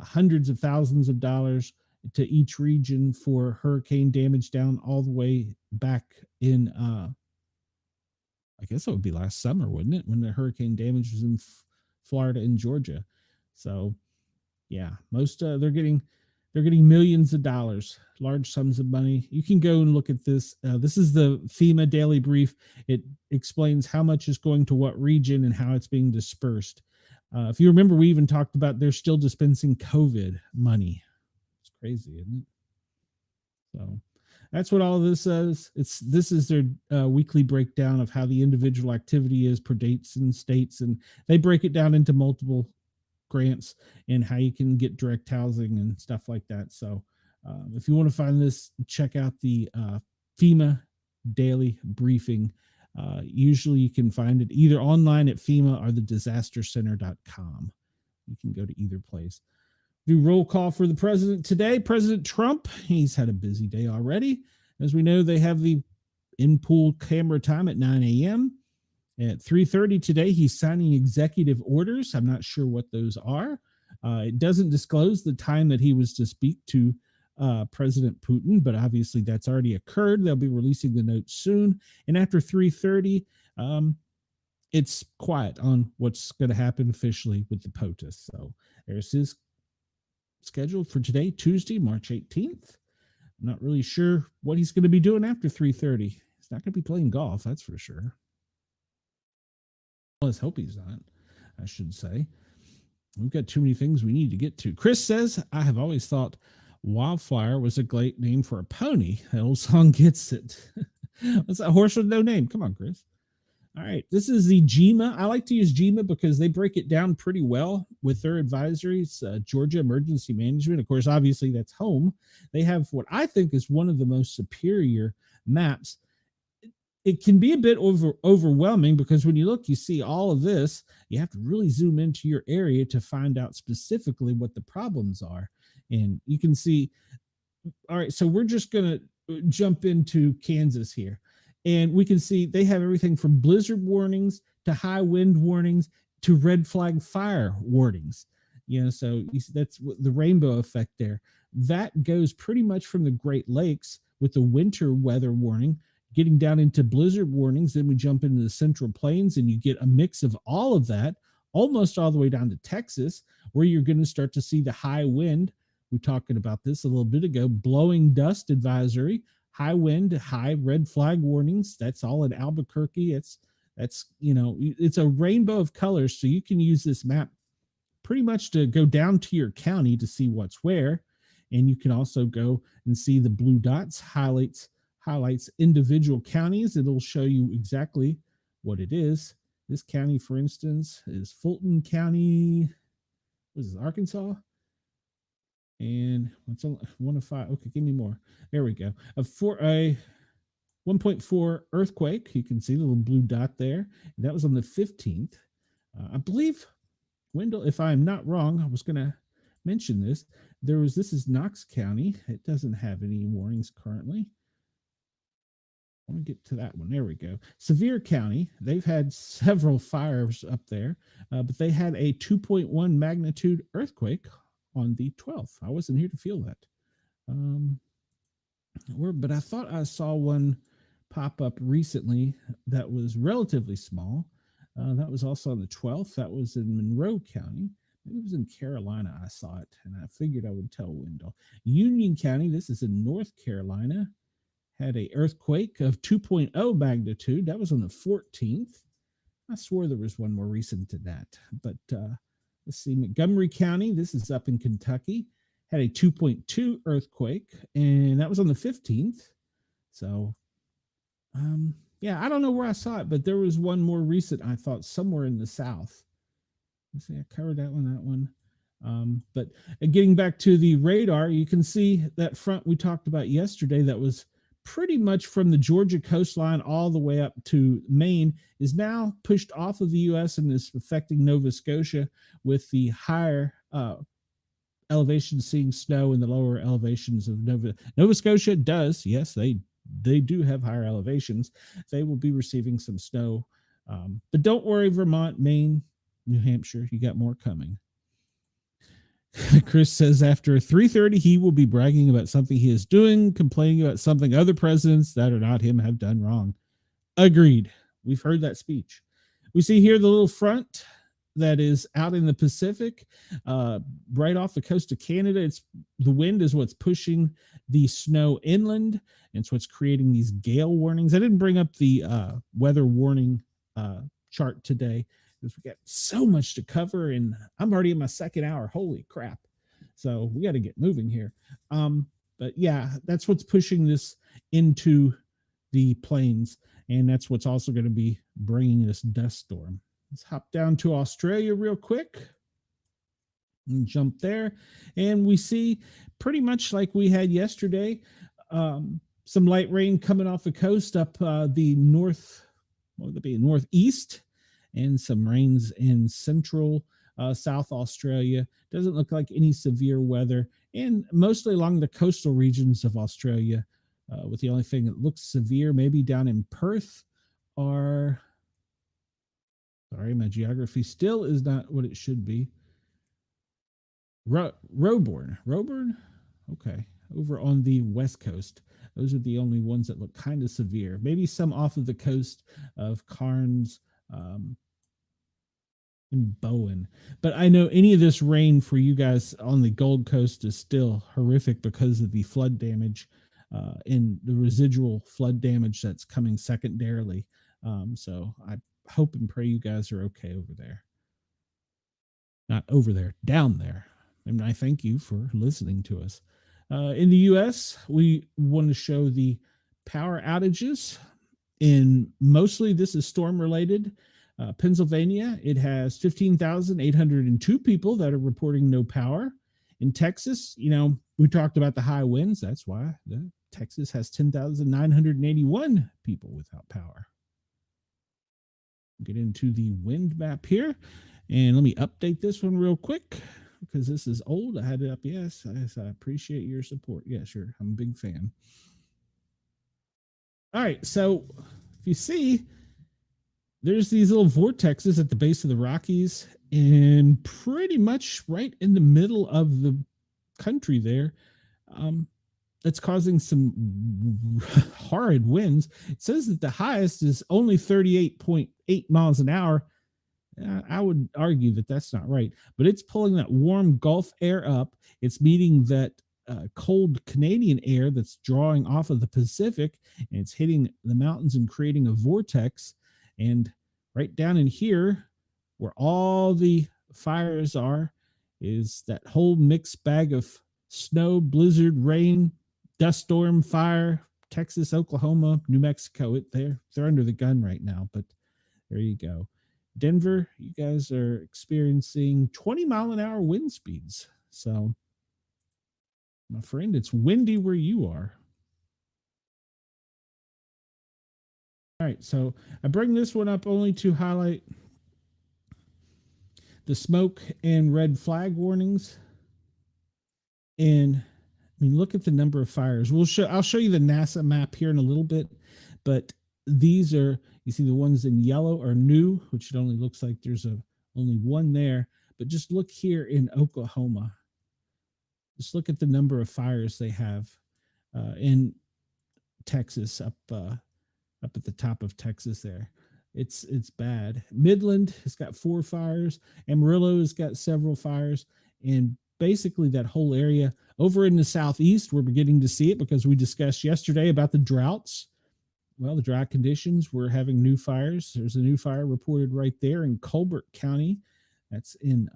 hundreds of thousands of dollars to each region for hurricane damage down all the way back in, I guess it would be last summer, wouldn't it? When the hurricane damage was in Florida and Georgia. So Yeah, most they're getting millions of dollars, large sums of money. You can go and look at this. This is the FEMA daily brief. It explains how much is going to what region and how it's being dispersed. If you remember, we even talked about they're still dispensing COVID money. It's crazy, isn't it? So that's what all of this says. This is their weekly breakdown of how the individual activity is per dates and states, and they break it down into multiple grants and how you can get direct housing and stuff like that. So if you want to find this, check out the FEMA daily briefing. Usually you can find it either online at FEMA or the disastercenter.com. You can go to either place. Do roll call for the president today. President Trump, he's had a busy day already. As we know, they have the in-pool camera time at 9 a.m. At 3:30 today, he's signing executive orders. I'm not sure what those are. It doesn't disclose the time that he was to speak to President Putin, but obviously that's already occurred. They'll be releasing the notes soon. And after 3:30, it's quiet on what's going to happen officially with the POTUS. So there's his scheduled for today, Tuesday, March 18th. I'm not really sure what he's going to be doing after 3:30. He's not going to be playing golf, that's for sure. Let's hope he's not, I should say. We've got too many things we need to get to. Chris says, I have always thought Wildflower was a great name for a pony. That old song gets it. What's that horse with no name? Come on, Chris. All right, this is the GEMA. I like to use GEMA because they break it down pretty well with their advisories. Georgia Emergency Management, of course, obviously that's home. They have what I think is one of the most superior maps. It can be a bit overwhelming because when you look, you see all of this. You have to really zoom into your area to find out specifically what the problems are. And you can see, all right, so we're just going to jump into Kansas here. And we can see they have everything from blizzard warnings to high wind warnings to red flag fire warnings. You know, so that's the rainbow effect there. That goes pretty much from the Great Lakes with the winter weather warning, getting down into blizzard warnings. Then we jump into the Central Plains and you get a mix of all of that, almost all the way down to Texas, where you're going to start to see the high wind. We were talking about this a little bit ago, blowing dust advisory, high wind, high red flag warnings. That's all in Albuquerque. That's, you know, it's a rainbow of colors. So you can use this map pretty much to go down to your county to see what's where. And you can also go and see the blue dots highlights individual counties. It'll show you exactly what it is. This county, for instance, is Fulton County. What is this, Arkansas? And what's 1 of 5? Okay, give me more. There we go. A 1.4 earthquake. You can see the little blue dot there. That was on the 15th. I believe, Wendell, if I'm not wrong, I was going to mention this. This is Knox County. It doesn't have any warnings currently. I want to get to that one. There we go. Sevier County, they've had several fires up there, but they had a 2.1 magnitude earthquake on the 12th. I wasn't here to feel that. But I thought I saw one pop up recently that was relatively small. That was also on the 12th. That was in Monroe County. Maybe it was in Carolina. I saw it, and I figured I would tell Wendell. Union County, this is in North Carolina, had a earthquake of 2.0 magnitude. That was on the 14th. I swore there was one more recent than that. But let's see, Montgomery County, this is up in Kentucky, had a 2.2 earthquake, and that was on the 15th. So, yeah, I don't know where I saw it, but there was one more recent, I thought, somewhere in the South. Let's see, I covered that one. But getting back to the radar, you can see that front we talked about yesterday that was pretty much from the Georgia coastline all the way up to Maine is now pushed off of the U.S. and is affecting Nova Scotia, with the higher elevations seeing snow in the lower elevations of Nova Scotia does. Yes, they do have higher elevations. They will be receiving some snow. But don't worry, Vermont, Maine, New Hampshire, you got more coming. Chris says after 3:30, he will be bragging about something he is doing, complaining about something other presidents that are not him have done wrong. Agreed. We've heard that speech. We see here the little front that is out in the Pacific, right off the coast of Canada. It's the wind is what's pushing the snow inland. And it's what's creating these gale warnings. I didn't bring up the weather warning chart today because we got so much to cover, and I'm already in my second hour. Holy crap! So we got to get moving here. But yeah, that's what's pushing this into the plains, and that's what's also going to be bringing this dust storm. Let's hop down to Australia real quick and jump there. And we see pretty much like we had yesterday, some light rain coming off the coast up the north, what would it be, northeast, and some rains in central South Australia. Doesn't look like any severe weather, and mostly along the coastal regions of Australia, with the only thing that looks severe maybe down in Perth are, sorry, my geography still is not what it should be. Roebourne, okay, over on the west coast. Those are the only ones that look kind of severe. Maybe some off of the coast of Cairns and Bowen. But I know any of this rain for you guys on the Gold Coast is still horrific because of the flood damage and the residual flood damage that's coming secondarily. So I hope and pray you guys are okay over there. Not over there, down there. And I thank you for listening to us. In the U.S., we want to show the power outages. And mostly this is storm related. Pennsylvania, it has 15,802 people that are reporting no power. In Texas, you know, we talked about the high winds. That's why Texas has 10,981 people without power. Get into the wind map here. And let me update this one real quick because this is old. I had it up. Yes, I appreciate your support. Yeah, sure. I'm a big fan. All right. So if you see, there's these little vortexes at the base of the Rockies and pretty much right in the middle of the country there. That's causing some horrid winds. It says that the highest is only 38.8 miles an hour. I would argue that that's not right, but it's pulling that warm Gulf air up. It's meeting that cold Canadian air that's drawing off of the Pacific, and it's hitting the mountains and creating a vortex. And right down in here, where all the fires are, is that whole mixed bag of snow, blizzard, rain, dust storm, fire. Texas, Oklahoma, New Mexico. They're under the gun right now, but there you go. Denver, you guys are experiencing 20-mile-an-hour wind speeds. So, my friend, it's windy where you are. All right, so I bring this one up only to highlight the smoke and red flag warnings. And I mean, look at the number of fires. I'll show you the NASA map here in a little bit, but these are, you see the ones in yellow are new, which it only looks like there's only one there. But just look here in Oklahoma. Just look at the number of fires they have in Texas up at the top of Texas there. It's bad. Midland has got 4 fires. Amarillo has got several fires. And basically that whole area over in the southeast, we're beginning to see it because we discussed yesterday about the droughts. Well, the drought conditions, we're having new fires. There's a new fire reported right there in Colbert County. That's in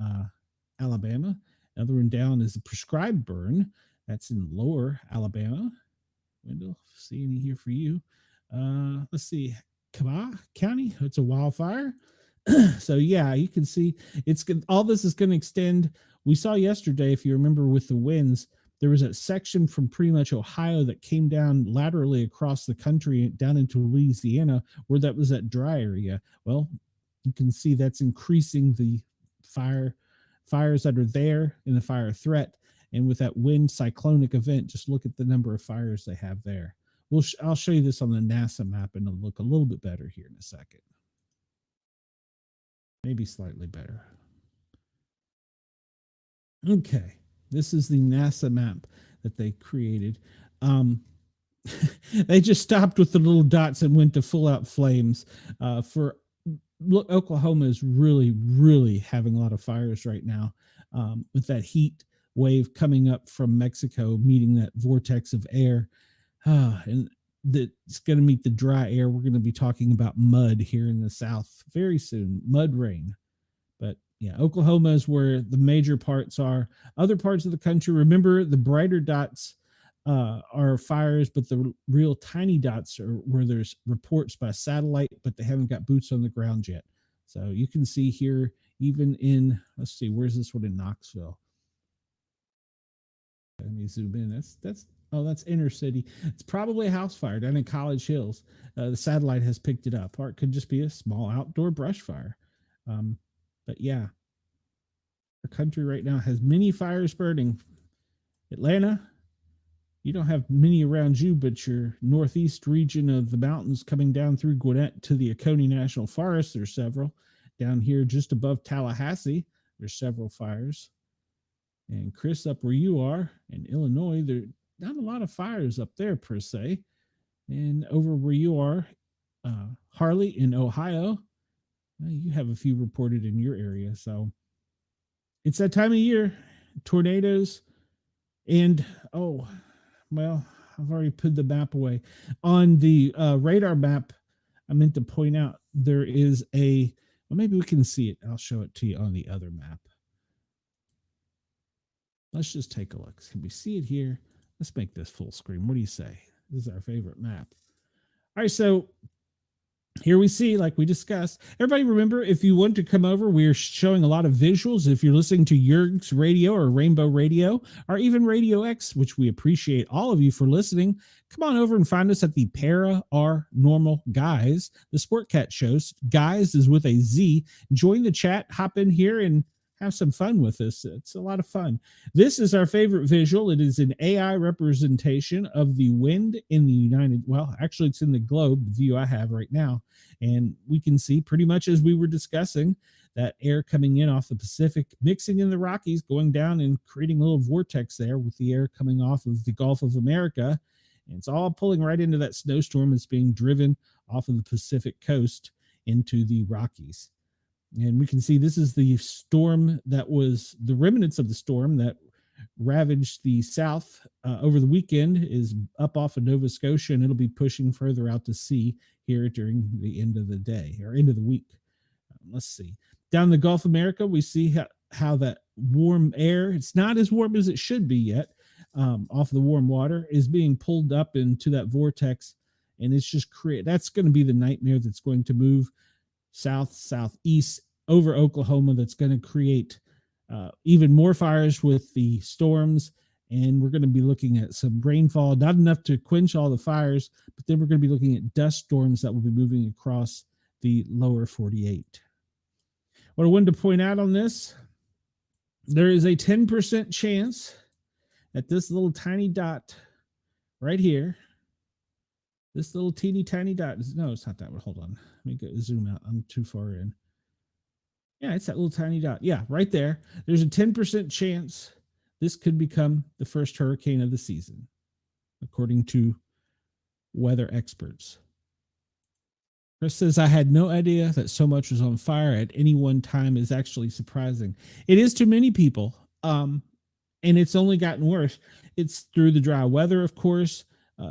Alabama. Another one down is a prescribed burn. That's in lower Alabama. Wendell, see any here for you. Let's see. Kabah County, it's a wildfire. So yeah, you can see all this is going to extend. We saw yesterday, if you remember with the winds, there was a section from pretty much Ohio that came down laterally across the country down into Louisiana where that was that dry area. Well, you can see that's increasing the fires that are there in the fire threat. And with that wind cyclonic event, just look at the number of fires they have there. I'll show you this on the NASA map and it'll look a little bit better here in a second. Maybe slightly better. Okay. This is the NASA map that they created. They just stopped with the little dots and went to full out flames for look, Oklahoma is really, really having a lot of fires right now, with that heat wave coming up from Mexico, meeting that vortex of air. And that's going to meet the dry air. We're going to be talking about mud here in the South very soon, mud rain. But yeah, Oklahoma is where the major parts are. Other parts of the country, remember the brighter dots are fires, but the real tiny dots are where there's reports by satellite, but they haven't got boots on the ground yet. So you can see here, even in, let's see, where's this one in Knoxville? Let me zoom in. That's inner city. It's probably a house fire down in College Hills. The satellite has picked it up, or it could just be a small outdoor brush fire. But yeah, our country right now has many fires burning. Atlanta, you don't have many around you, but your northeast region of the mountains coming down through Gwinnett to the Oconee National Forest, there's several. Down here just above Tallahassee, there's several fires. And Chris, up where you are in Illinois, there not a lot of fires up there per se. And over where you are, Harley in Ohio, you have a few reported in your area. So it's that time of year, tornadoes, and oh, well, I've already put the map away. On the radar map, I meant to point out there is well, maybe we can see it. I'll show it to you on the other map. Let's just take a look. Can we see it here? Let's make this full screen. What do you say? This is our favorite map. All right, so here we see, like we discussed, everybody remember, if you want to come over, we're showing a lot of visuals. If you're listening to Yerg's Radio or Rainbow Radio or even Radio X, which we appreciate all of you for listening, come on over and find us at the Paranormal Guys, the Sportcat shows. Guys is with a Z. Join the chat, hop in here and have some fun with us. It's a lot of fun. This is our favorite visual. It is an AI representation of the wind in the actually it's in the globe view I have right now. And we can see pretty much as we were discussing that air coming in off the Pacific, mixing in the Rockies, going down and creating a little vortex there with the air coming off of the Gulf of America. And it's all pulling right into that snowstorm that's being driven off of the Pacific coast into the Rockies. And we can see this is the storm that was the remnants of the storm that ravaged the South over the weekend, is up off of Nova Scotia, and it'll be pushing further out to sea here during the end of the day or end of the week. Let's see. Down the Gulf of America, we see how that warm air, it's not as warm as it should be yet, off the warm water, is being pulled up into that vortex. And it's just that's going to be the nightmare that's going to move southeast over Oklahoma. That's going to create even more fires with the storms. And we're going to be looking at some rainfall, not enough to quench all the fires, but then we're going to be looking at dust storms that will be moving across the lower 48. What I wanted to point out on this, there is a 10% chance that this little tiny dot right here, this little teeny tiny dot, no, it's not that one. Hold on. Let me go zoom out. I'm too far in. Yeah, it's that little tiny dot. Yeah, right there. There's a 10% chance this could become the first hurricane of the season, according to weather experts. Chris says, I had no idea that so much was on fire at any one time is actually surprising. It is to many people, and it's only gotten worse. It's through the dry weather, of course,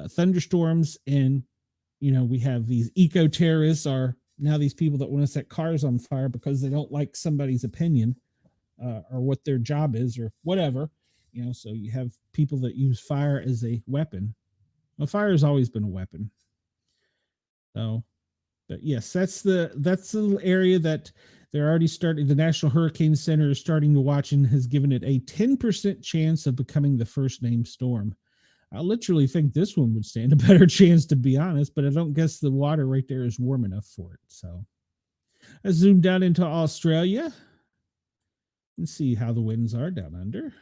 thunderstorms, and we have these eco-terrorists are now these people that want to set cars on fire because they don't like somebody's opinion or what their job is or whatever. So you have people that use fire as a weapon. Well, fire has always been a weapon. So, but yes, that's the little area that they're already starting. The National Hurricane Center is starting to watch and has given it a 10% chance of becoming the first named storm. I literally think this one would stand a better chance, to be honest, but I don't guess the water right there is warm enough for it. So I zoomed down into Australia and see how the winds are down under.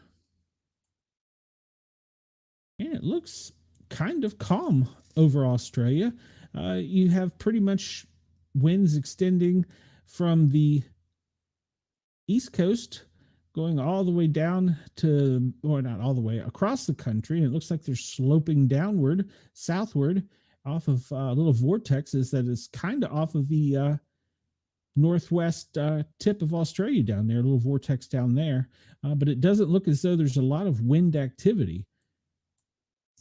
And it looks kind of calm over Australia. You have pretty much winds extending from the East Coast going all the way down to, or not all the way, across the country. And it looks like they're sloping downward, southward, off of little vortexes that is kind of off of the northwest tip of Australia down there, a little vortex down there. But it doesn't look as though there's a lot of wind activity.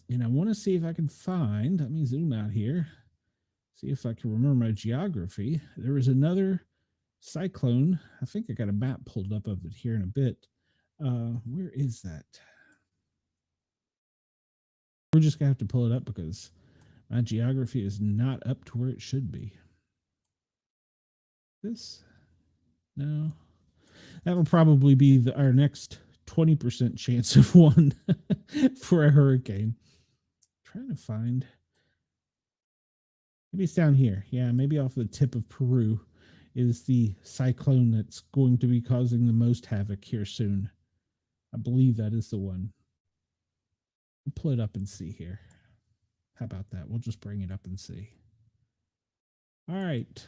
And I want to see if I can find, let me zoom out here, see if I can remember my geography. There was another cyclone. I think I got a map pulled up of it here in a bit. Where is that? We're just going to have to pull it up because my geography is not up to where it should be. This? No. That will probably be our next 20% chance of one for a hurricane. Trying to find. Maybe it's down here. Yeah, maybe off the tip of Peru is the cyclone that's going to be causing the most havoc here soon. I believe that is the one. We'll pull it up and see here. How about that? We'll just bring it up and see. All right.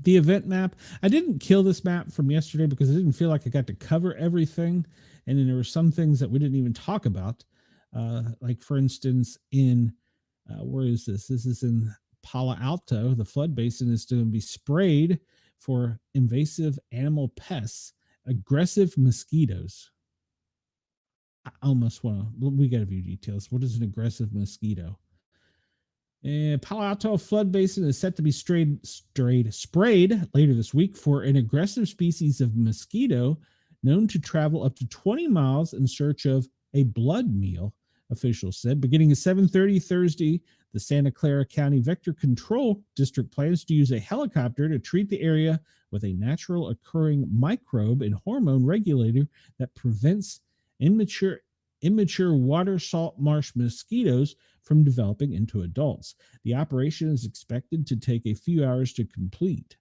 The event map. I didn't kill this map from yesterday because I didn't feel like I got to cover everything. And then there were some things that we didn't even talk about. Like, for instance, in, where is this? This is in Palo Alto. The flood basin is going to be sprayed for invasive animal pests, aggressive mosquitoes. I almost want to, we got a few details. What is an aggressive mosquito? And Palo Alto flood basin is set to be sprayed later this week for an aggressive species of mosquito known to travel up to 20 miles in search of a blood meal, officials said. Beginning at 7:30 Thursday, the Santa Clara County Vector Control District plans to use a helicopter to treat the area with a natural occurring microbe and hormone regulator that prevents immature water salt marsh mosquitoes from developing into adults. The operation is expected to take a few hours to complete.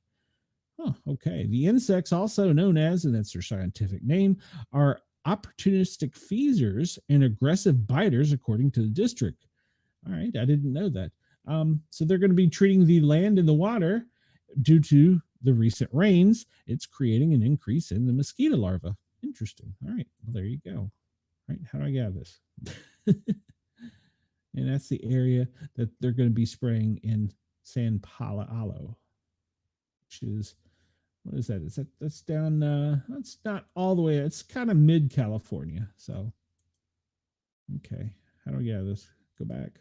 Oh, okay. The insects, also known as, and that's their scientific name, are opportunistic feeders and aggressive biters, according to the district. All right, I didn't know that. So they're going to be treating the land and the water due to the recent rains. It's creating an increase in the mosquito larvae. Interesting. All right, well, there you go. Right, how do I get this? And that's the area that they're going to be spraying in San Paulo, which is, what is that? That's down, that's not all the way, it's kind of mid California. So, okay, how do I get this? Go back.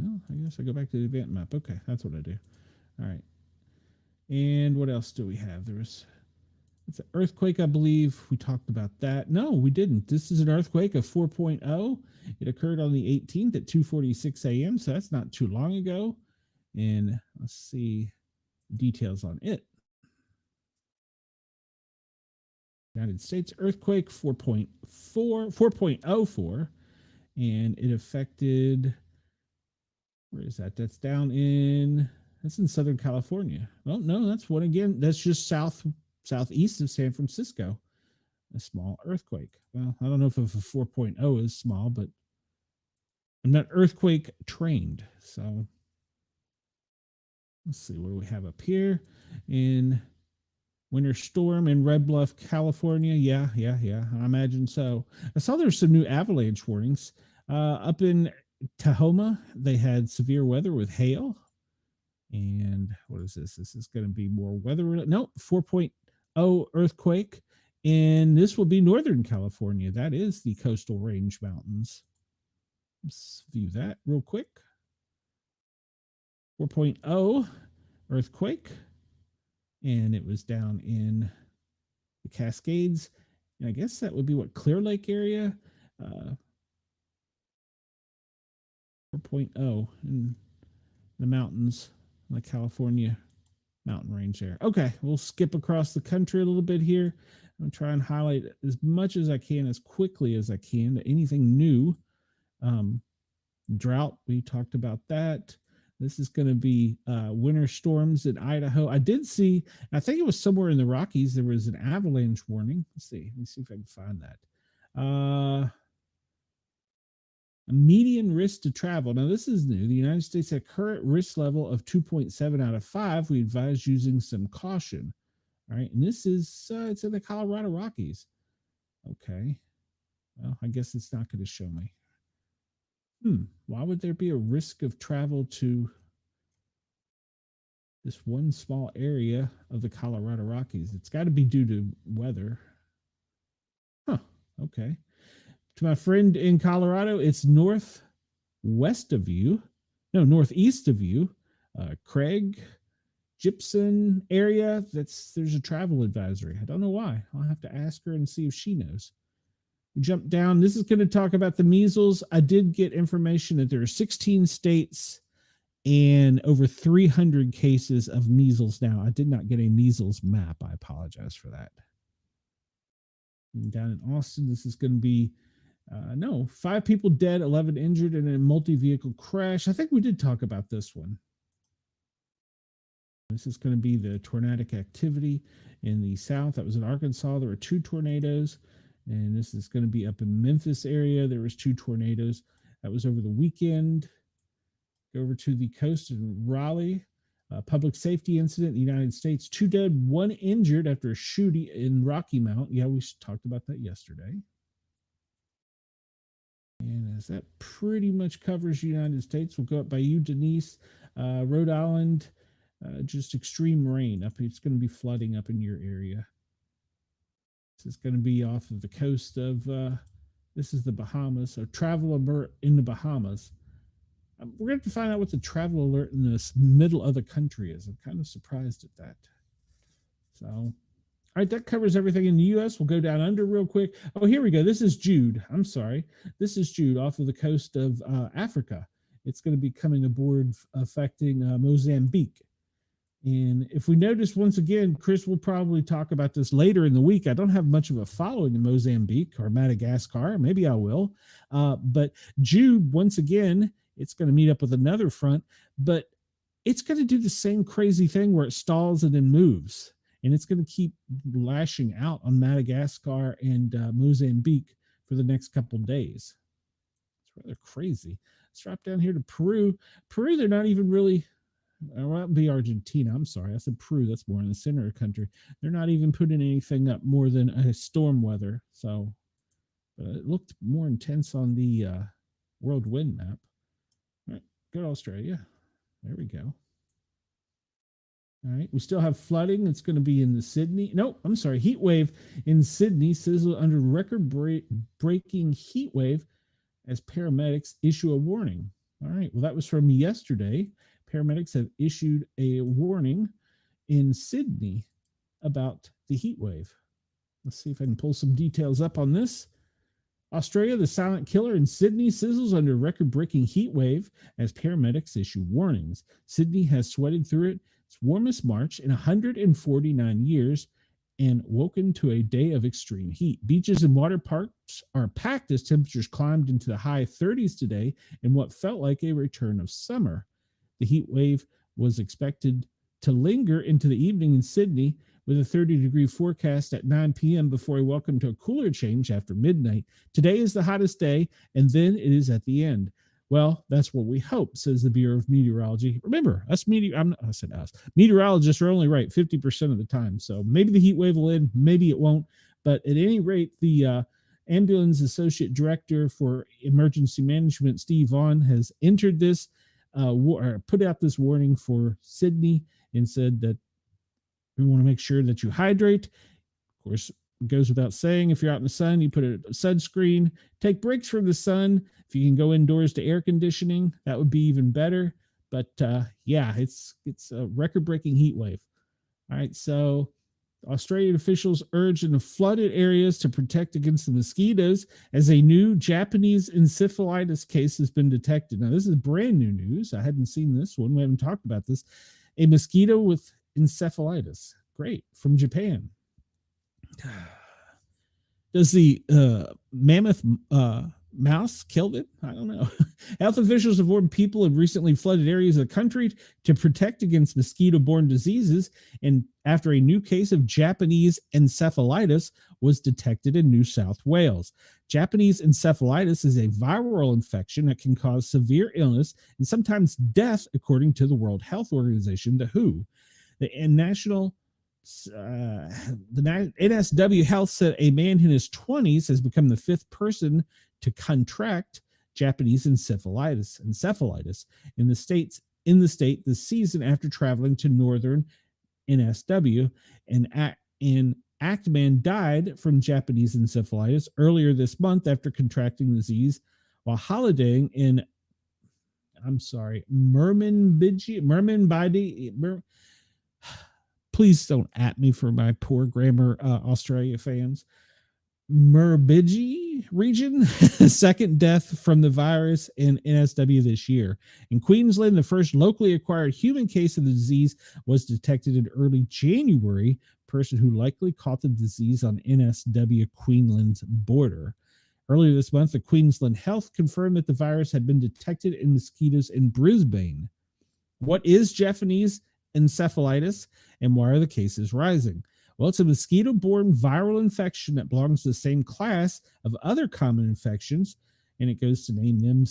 Oh, I guess I go back to the event map. Okay, that's what I do. All right. And what else do we have? It's an earthquake, I believe. We talked about that. No, we didn't. This is an earthquake of 4.0. It occurred on the 18th at 2:46 a.m., so that's not too long ago. And let's see details on it. United States earthquake 4.04, and it affected, where is that? That's in Southern California. Oh, no, that's one again. That's just southeast of San Francisco. A small earthquake. Well, I don't know if a 4.0 is small, but I'm not earthquake trained. So let's see, what do we have up here? In winter storm in Red Bluff, California. Yeah. I imagine so. I saw there's some new avalanche warnings. Up in Tahoma, they had severe weather with hail. And what is this? This is going to be more weather. No, 4.0 earthquake. And this will be Northern California. That is the Coastal Range Mountains. Let's view that real quick. 4.0 earthquake. And it was down in the Cascades. And I guess that would be what, Clear Lake area? 4.0 in the mountains, the California mountain range there. Okay, we'll skip across the country a little bit here. I'm going to try and highlight as much as I can, as quickly as I can, anything new. Drought, we talked about that. This is going to be winter storms in Idaho. I did see, I think it was somewhere in the Rockies, there was an avalanche warning. Let's see. Let me see if I can find that. A median risk to travel. Now, this is new. The United States at current risk level of 2.7 out of 5. We advise using some caution. All right. And this is, it's in the Colorado Rockies. Okay. Well, I guess it's not going to show me. Why would there be a risk of travel to this one small area of the Colorado Rockies? It's got to be due to weather. Huh. Okay. To my friend in Colorado, it's northwest of you. No, northeast of you. Craig, Gypsum area. There's a travel advisory. I don't know why. I'll have to ask her and see if she knows. Jump down. This is going to talk about the measles. I did get information that there are 16 states and over 300 cases of measles now. I did not get a measles map. I apologize for that. And down in Austin, this is going to be 5 people dead, 11 injured in a multi-vehicle crash. I think we did talk about this one. This is going to be the tornadic activity in the south. That was in Arkansas. There were 2 tornadoes. And this is going to be up in Memphis area. There was 2 tornadoes. That was over the weekend. Go over to the coast in Raleigh. Public safety incident in the United States. 2 dead, 1 injured after a shooting in Rocky Mount. Yeah, we talked about that yesterday. And as that pretty much covers the United States, we'll go up by you, Denise. Rhode Island, just extreme rain. It's going to be flooding up in your area. This is going to be off of the coast of, this is the Bahamas. So travel alert in the Bahamas. We're going to have to find out what the travel alert in this middle of the country is. I'm kind of surprised at that. So, all right, that covers everything in the U.S. We'll go down under real quick. Oh, here we go. This is Jude. I'm sorry. This is Jude off of the coast of Africa. It's going to be coming aboard affecting Mozambique. And if we notice, once again, Chris will probably talk about this later in the week. I don't have much of a following in Mozambique or Madagascar. Maybe I will. But Jude, once again, it's going to meet up with another front, but it's going to do the same crazy thing where it stalls and then moves. And it's going to keep lashing out on Madagascar and Mozambique for the next couple of days. It's rather crazy. Let's drop down here to Peru. Peru, they're not even really... Well, that would be Argentina. I'm sorry. I said Peru. That's more in the center of the country. They're not even putting anything up more than a storm weather. So it looked more intense on the world wind map. All right, go to Australia. There we go. All right, we still have flooding. It's going to be in the Sydney. No, I'm sorry. Heat wave in Sydney. Sizzle under record-breaking heat wave as paramedics issue a warning. All right, well, that was from yesterday. Paramedics have issued a warning in Sydney about the heat wave. Let's see if I can pull some details up on this. Australia, the silent killer in Sydney sizzles under record-breaking heat wave as paramedics issue warnings. Sydney has sweated through its warmest March in 149 years and woken to a day of extreme heat. Beaches and water parks are packed as temperatures climbed into the high 30s today in what felt like a return of summer. The heat wave was expected to linger into the evening in Sydney with a 30-degree forecast at 9 p.m. before a welcome to a cooler change after midnight. Today is the hottest day, and then it is at the end. Well, that's what we hope, says the Bureau of Meteorology. Remember, meteorologists are only right 50% of the time, so maybe the heat wave will end, maybe it won't. But at any rate, the Ambulance Associate Director for Emergency Management, Steve Vaughn, has entered this put out this warning for Sydney and said that we want to make sure that you hydrate. Of course, it goes without saying, if you're out in the sun, you put a sunscreen, take breaks from the sun. If you can go indoors to air conditioning, that would be even better. But yeah, it's a record-breaking heat wave. All right, so Australian officials urged in the flooded areas to protect against the mosquitoes as a new Japanese encephalitis case has been detected. Now, this is brand new news. I hadn't seen this one. We haven't talked about this. A mosquito with encephalitis. Great. From Japan. Does the mammoth mouse kill it? I don't know. Health officials have warned people in recently flooded areas of the country to protect against mosquito-borne diseases, and after a new case of Japanese encephalitis was detected in New South Wales. Japanese encephalitis is a viral infection that can cause severe illness and sometimes death, according to the World Health Organization, the WHO. The NSW Health said a man in his 20s has become the 5th person to contract Japanese encephalitis in the state this season after traveling to northern NSW. And Actman died from Japanese encephalitis earlier this month after contracting the disease while holidaying in please don't at me for my poor grammar, Australia fans. Murrumbidgee region, second death from the virus in NSW this year. In Queensland, the first locally acquired human case of the disease was detected in early January, person who likely caught the disease on NSW Queensland's border. Earlier this month, the Queensland Health confirmed that the virus had been detected in mosquitoes in Brisbane. What is Japanese encephalitis, and why are the cases rising? Well, it's a mosquito-borne viral infection that belongs to the same class of other common infections, and it goes to name them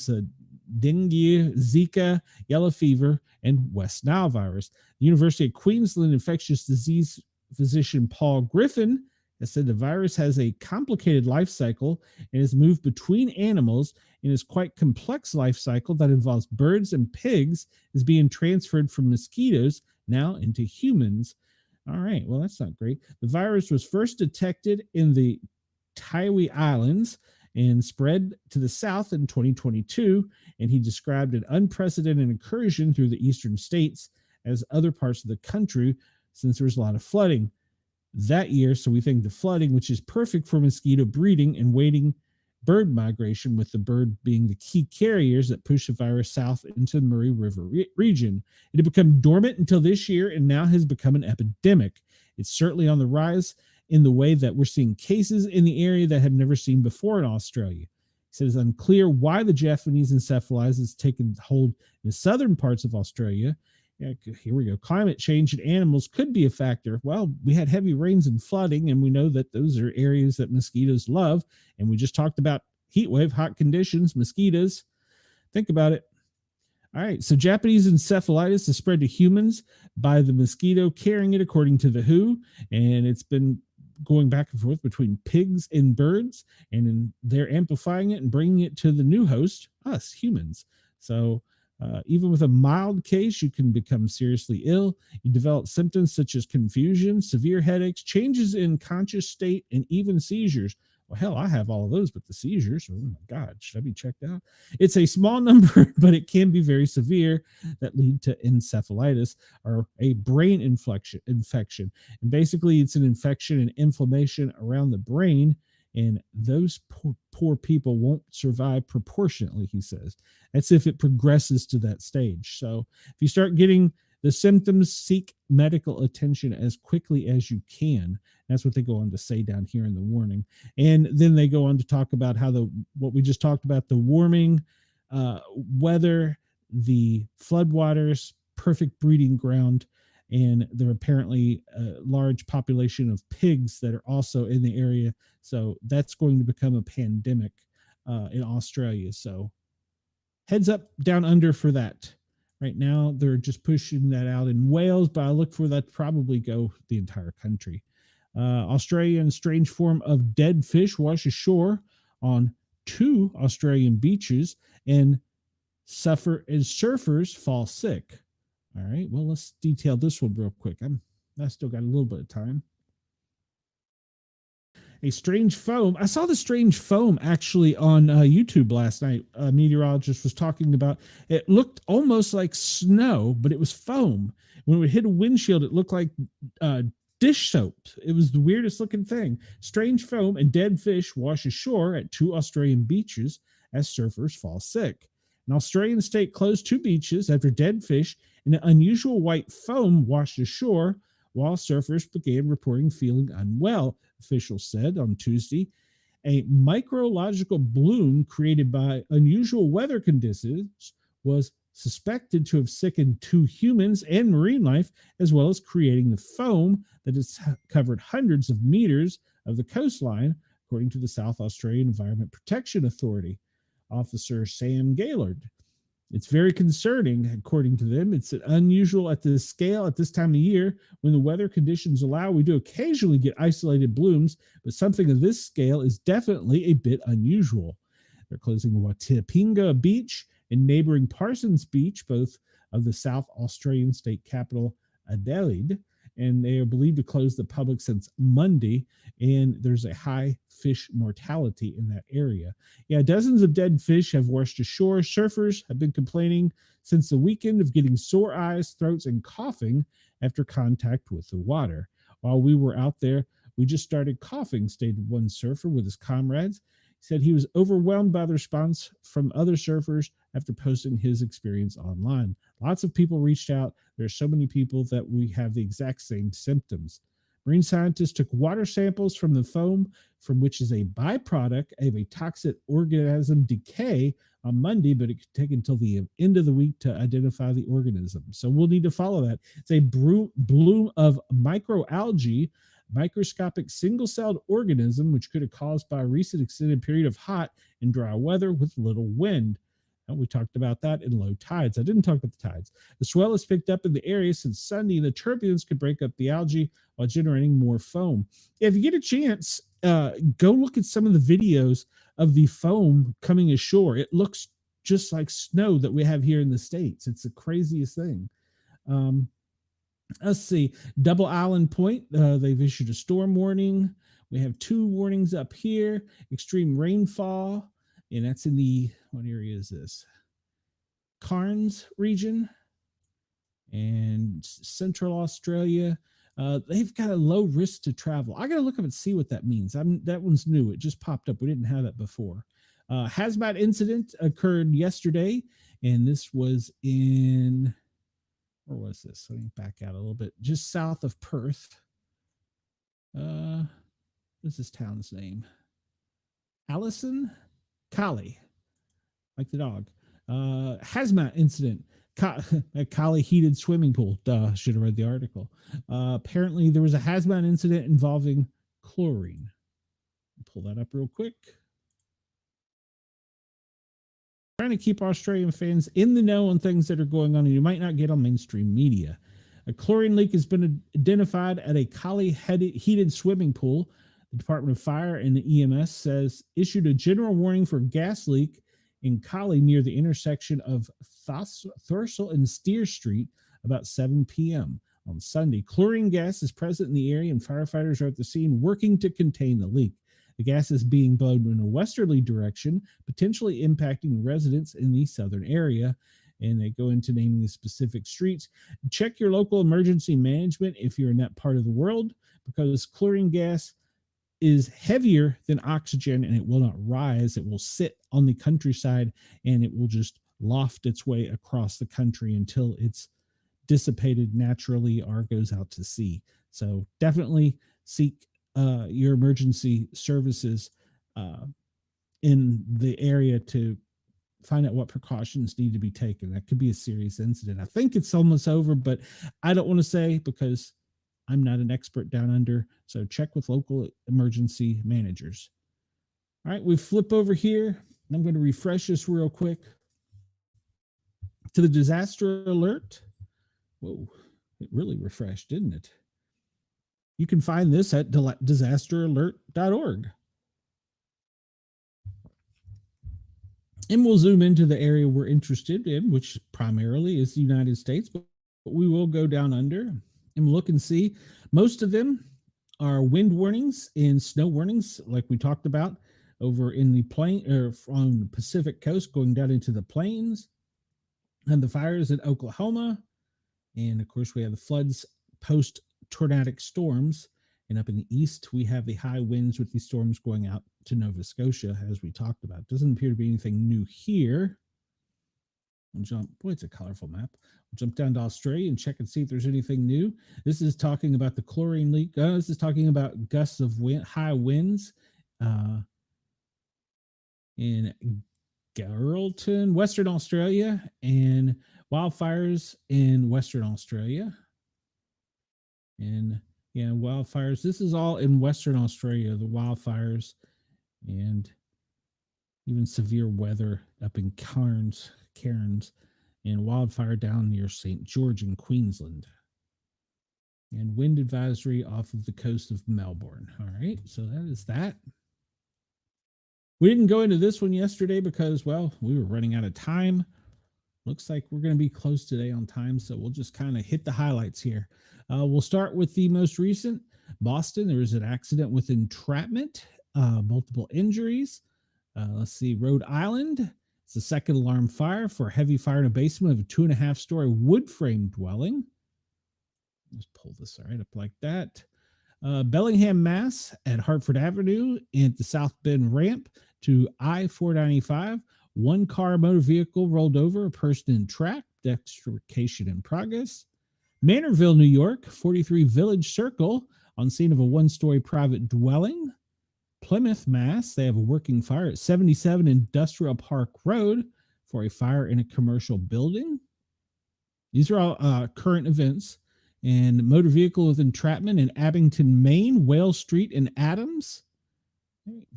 dengue, Zika, yellow fever, and West Nile virus. The University of Queensland infectious disease physician Paul Griffin has said the virus has a complicated life cycle and has moved between animals, and is quite complex life cycle that involves birds and pigs is being transferred from mosquitoes now into humans. All right, well, that's not great. The virus was first detected in the Tiwi Islands and spread to the south in 2022, and he described an unprecedented incursion through the eastern states as other parts of the country since there was a lot of flooding that year. So we think the flooding, which is perfect for mosquito breeding and waiting bird migration, with the bird being the key carriers that push the virus south into the Murray River region. It had become dormant until this year and now has become an epidemic. It's certainly on the rise in the way that we're seeing cases in the area that have never seen before in Australia. He said it's unclear why the Japanese encephalitis has taken hold in the southern parts of Australia. Here we go. Climate change and animals could be a factor. Well, we had heavy rains and flooding, and we know that those are areas that mosquitoes love. And we just talked about heat wave, hot conditions, mosquitoes. Think about it. All right. So Japanese encephalitis is spread to humans by the mosquito carrying it, according to the WHO. And it's been going back and forth between pigs and birds, and they're amplifying it and bringing it to the new host, us humans. So even with a mild case, you can become seriously ill. You develop symptoms such as confusion, severe headaches, changes in conscious state, and even seizures. Well, hell, I have all of those, but the seizures, oh my God, should I be checked out? It's a small number, but it can be very severe that lead to encephalitis, or a brain infection. And basically, it's an infection and inflammation around the brain, and those poor people won't survive proportionately, he says. That's if it progresses to that stage. So if you start getting the symptoms, seek medical attention as quickly as you can. That's what they go on to say down here in the warning. And then they go on to talk about how what we just talked about, the warming weather, the floodwaters, perfect breeding ground, and there are apparently a large population of pigs that are also in the area. So that's going to become a pandemic in Australia. So heads up down under for that. Right now, they're just pushing that out in Wales, but I look for that to probably go the entire country. Australian strange form of dead fish washes ashore on 2 Australian beaches, and surfers fall sick. All right, well, let's detail this one real quick. I still got a little bit of time. A strange foam. I saw the strange foam actually on YouTube last night. A meteorologist was talking about it. Looked almost like snow, but it was foam. When it would hit a windshield, it looked like dish soap. It was the weirdest looking thing. Strange foam and dead fish wash ashore at 2 Australian beaches as surfers fall sick. An Australian state closed 2 beaches after dead fish and an unusual white foam washed ashore, while surfers began reporting feeling unwell, officials said on Tuesday. A micrological bloom created by unusual weather conditions was suspected to have sickened 2 humans and marine life, as well as creating the foam that has covered hundreds of meters of the coastline, according to the South Australian Environment Protection Authority. Officer Sam Gaylord. It's very concerning, according to them. It's unusual at this scale at this time of year. When the weather conditions allow, we do occasionally get isolated blooms, but something of this scale is definitely a bit unusual. They're closing Watapinga Beach and neighboring Parsons Beach, both of the South Australian state capital, Adelaide. And they are believed to close the public since Monday, and there's a high fish mortality in that area. Yeah, dozens of dead fish have washed ashore. Surfers have been complaining since the weekend of getting sore eyes, throats, and coughing after contact with the water. While we were out there, we just started coughing, stated one surfer with his comrades. He said he was overwhelmed by the response from other surfers after posting his experience online. Lots of people reached out. There's so many people that we have the exact same symptoms. Marine scientists took water samples from the foam, from which is a byproduct of a toxic organism decay on Monday, but it could take until the end of the week to identify the organism. So we'll need to follow that. It's a bloom of microalgae, microscopic single-celled organism, which could have caused by a recent extended period of hot and dry weather with little wind. And we talked about that in low tides. I didn't talk about the tides. The swell has picked up in the area since Sunday, and the turbulence could break up the algae while generating more foam. If you get a chance, go look at some of the videos of the foam coming ashore. It looks just like snow that we have here in the States. It's the craziest thing. Let's see. Double Island Point, they've issued a storm warning. We have 2 warnings up here. Extreme rainfall, and that's in the, what area is this? Cairns region and Central Australia. They've got a low risk to travel. I got to look up and see what that means. That one's new. It just popped up. We didn't have that before. Hazmat incident occurred yesterday, and this was in, where was this? Let me back out a little bit. Just south of Perth. What's this town's name? Allison? Collie, like the dog. Hazmat incident. A Collie heated swimming pool. Duh, should have read the article. Apparently, there was a hazmat incident involving chlorine. Pull that up real quick. Trying to keep Australian fans in the know on things that are going on and you might not get on mainstream media. A chlorine leak has been identified at a Collie heated swimming pool. The Department of Fire and the EMS says issued a general warning for gas leak in Collie near the intersection of Thorsell and Steer Street about 7 p.m. on Sunday. Chlorine gas is present in the area and firefighters are at the scene working to contain the leak. The gas is being blown in a westerly direction, potentially impacting residents in the southern area. And they go into naming the specific streets. Check your local emergency management if you're in that part of the world, because chlorine gas is heavier than oxygen and it will not rise. It will sit on the countryside and it will just loft its way across the country until it's dissipated naturally or goes out to sea. So definitely seek your emergency services in the area to find out what precautions need to be taken. That could be a serious incident. I think it's almost over, but I don't want to say because I'm not an expert down under. So check with local emergency managers. All right, we flip over here. And I'm going to refresh this real quick to the disaster alert. Whoa, it really refreshed, didn't it? You can find this at disasteralert.org. And we'll zoom into the area we're interested in, which primarily is the United States, but we will go down under and look and see. Most of them are wind warnings and snow warnings, like we talked about over in the plain or on the Pacific coast, going down into the plains, and the fires in Oklahoma. And of course, we have the floods post tornadic storms. And up in the east, we have the high winds with these storms going out to Nova Scotia, as we talked about. Doesn't appear to be anything new here. We'll jump, boy, it's a colorful map. We'll jump down to Australia and check and see if there's anything new. This is talking about the chlorine leak. This is talking about gusts of wind, high winds in Geraldton, Western Australia, and wildfires in Western Australia. And yeah, wildfires. This is all in Western Australia, the wildfires, and even severe weather up in Cairns, and wildfire down near St. George in Queensland. And wind advisory off of the coast of Melbourne. All right, so that is that. We didn't go into this one yesterday because, well, we were running out of time. Looks like we're going to be close today on time, so we'll just kind of hit the highlights here. We'll start with the most recent. Boston, there was an accident with entrapment, multiple injuries. Let's see, Rhode Island, it's the second alarm fire for a heavy fire in a basement of a 2.5-story wood frame dwelling. Just pull this right up like that. Bellingham, Mass, at Hartford Avenue and the South Bend ramp to I-495. One car motor vehicle rolled over a person in track, extrication in progress. Manorville, New York, 43 Village Circle, on scene of a one-story private dwelling. Plymouth, Mass, they have a working fire at 77 Industrial Park Road for a fire in a commercial building. These are all current events. And motor vehicle with entrapment in Abington, Maine, Wales Street and Adams.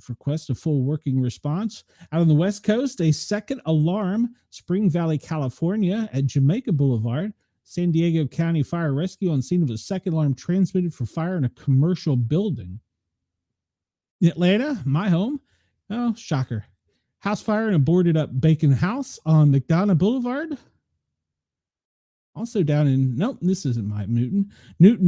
Request a full working response. Out on the West Coast, a second alarm, Spring Valley, California, at Jamaica Boulevard. San Diego County Fire Rescue on scene of a second alarm transmitted for fire in a commercial building. In Atlanta, my home, oh, shocker. House fire in a boarded up Bacon house on McDonough Boulevard. Also down in, nope, this isn't my Newton,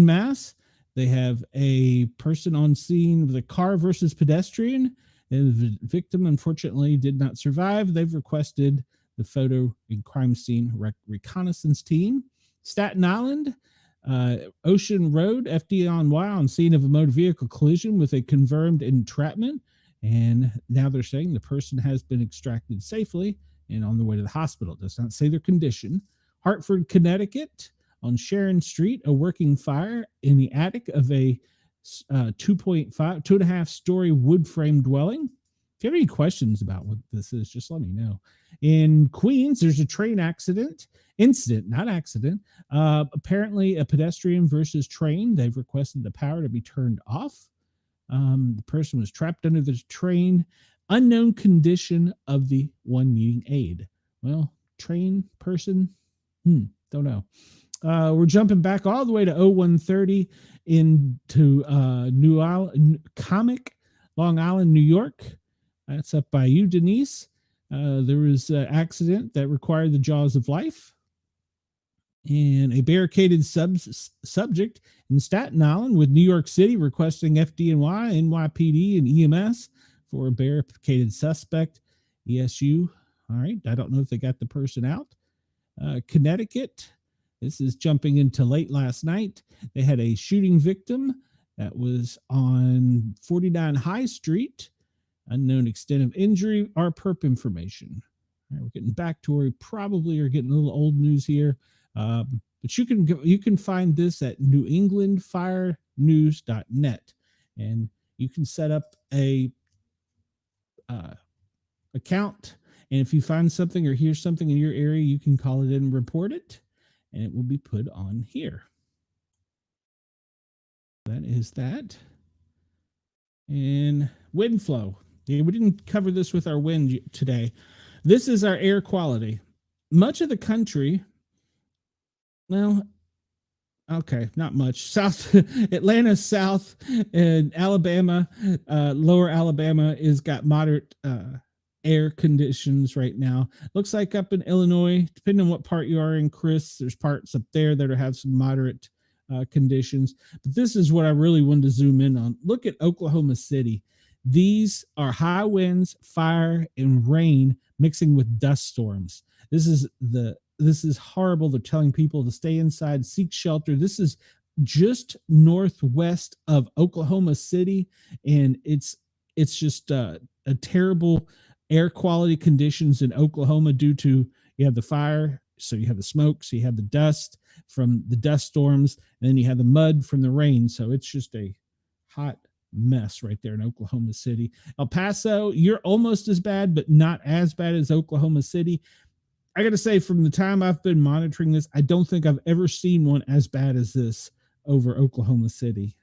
Mass. They have a person on scene with a car versus pedestrian. And the victim, unfortunately, did not survive. They've requested the photo and crime scene reconnaissance team. Staten Island, Ocean Road, FDNY, on scene of a motor vehicle collision with a confirmed entrapment. And now they're saying the person has been extracted safely and on the way to the hospital. It does not say their condition. Hartford, Connecticut, on Sharon Street, a working fire in the attic of a 2.5-story wood frame dwelling. If you have any questions about what this is, just let me know. In Queens, there's a train incident, not accident. Apparently a pedestrian versus train. They've requested the power to be turned off. The person was trapped under the train. Unknown condition of the one needing aid. Well, train person, don't know. We're jumping back all the way to 0130 into New Island, Long Island, New York. That's up by you, Denise. There was an accident that required the jaws of life. And a barricaded subject in Staten Island with New York City requesting FDNY, NYPD, and EMS for a barricaded suspect. ESU. All right. I don't know if they got the person out. Connecticut. This is jumping into late last night. They had a shooting victim that was on 49 High Street. Unknown extent of injury or perp information. All right, we're getting back to where we probably are getting a little old news here. But you can find this at newenglandfirenews.net, and you can set up a account. And if you find something or hear something in your area, you can call it in and report it, and it will be put on here. That is that. And wind flow. Yeah, we didn't cover this with our wind today. This is our air quality. Much of the country, well, okay, not much. South Atlanta, South, and Alabama, lower Alabama is got moderate air conditions right now. Looks like up in Illinois, depending on what part you are in, Chris, there's parts up there that have some moderate conditions. But this is what I really wanted to zoom in on. Look at Oklahoma City. These are high winds, fire, and rain mixing with dust storms. This is horrible. They're telling people to stay inside, seek shelter. This is just northwest of Oklahoma City, and it's just a terrible air quality conditions in Oklahoma due to, you have the fire, so you have the smoke, so you have the dust from the dust storms, and then you have the mud from the rain. So it's just a hot mess right there in Oklahoma City. El Paso, you're almost as bad, but not as bad as Oklahoma City. I got to say, from the time I've been monitoring this, I don't think I've ever seen one as bad as this over Oklahoma City.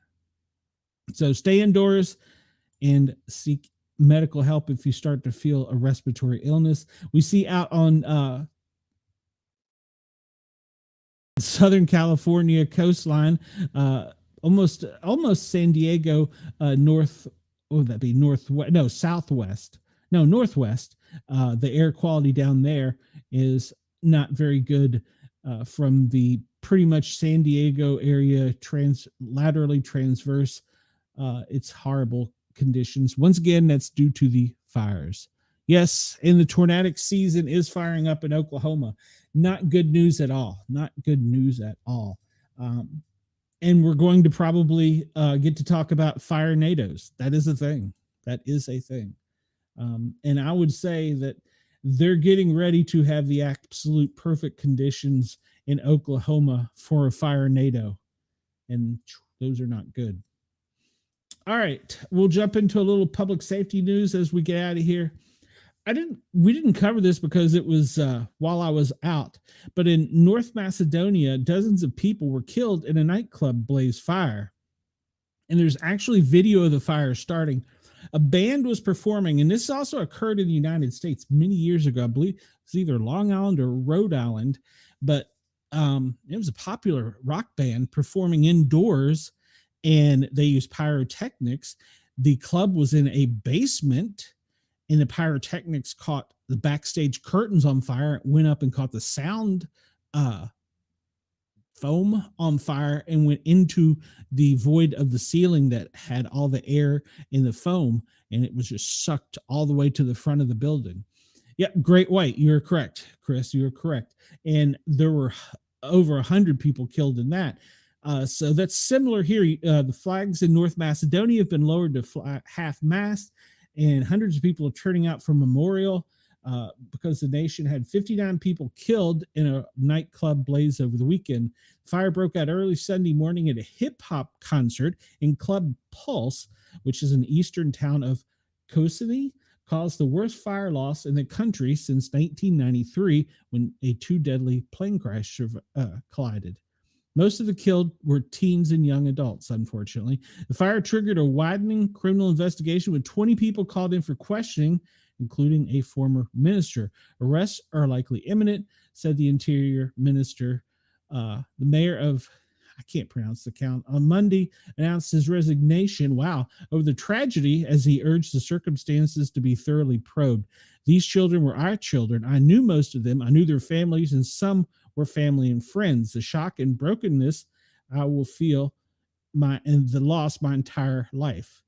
So stay indoors and seek medical help if you start to feel a respiratory illness. We see out on Southern California coastline, almost San Diego, north, what would that be? Northwest, no, southwest. no, Northwest. The air quality down there is not very good from the pretty much San Diego area, laterally transverse. It's horrible conditions. Once again, that's due to the fires. Yes, and the tornadic season is firing up in Oklahoma. Not good news at all. Not good news at all. And we're going to probably get to talk about fire NATOs. That is a thing. That is a thing. And I would say that they're getting ready to have the absolute perfect conditions in Oklahoma for a fire NATO. And those are not good. All right, we'll jump into a little public safety news as we get out of here. We didn't cover this because it was while I was out, but in North Macedonia, dozens of people were killed in a nightclub blaze fire. And there's actually video of the fire starting. A band was performing, and this also occurred in the United States many years ago. I believe it's either Long Island or Rhode Island, but it was a popular rock band performing indoors, and they used pyrotechnics. The club was in a basement, and the pyrotechnics caught the backstage curtains on fire, went up and caught the sound foam on fire and went into the void of the ceiling that had all the air in the foam, and it was just sucked all the way to the front of the building. Yeah, Great White, you're correct, Chris, you're correct. And there were over 100 people killed in that. So that's similar here. The flags in North Macedonia have been lowered to half-mast, and hundreds of people are turning out for memorial because the nation had 59 people killed in a nightclub blaze over the weekend. Fire broke out early Sunday morning at a hip-hop concert in Club Pulse, which is an eastern town of Kosani, caused the worst fire loss in the country since 1993 when a two deadly plane crash collided. Most of the killed were teens and young adults, unfortunately. The fire triggered a widening criminal investigation with 20 people called in for questioning, including a former minister. Arrests are likely imminent, said the Interior Minister. The mayor of, I can't pronounce the count, on Monday announced his resignation, over the tragedy as he urged the circumstances to be thoroughly probed. These children were our children. I knew most of them. I knew their families, and some were family and friends. The shock and brokenness I will feel and the loss my entire life.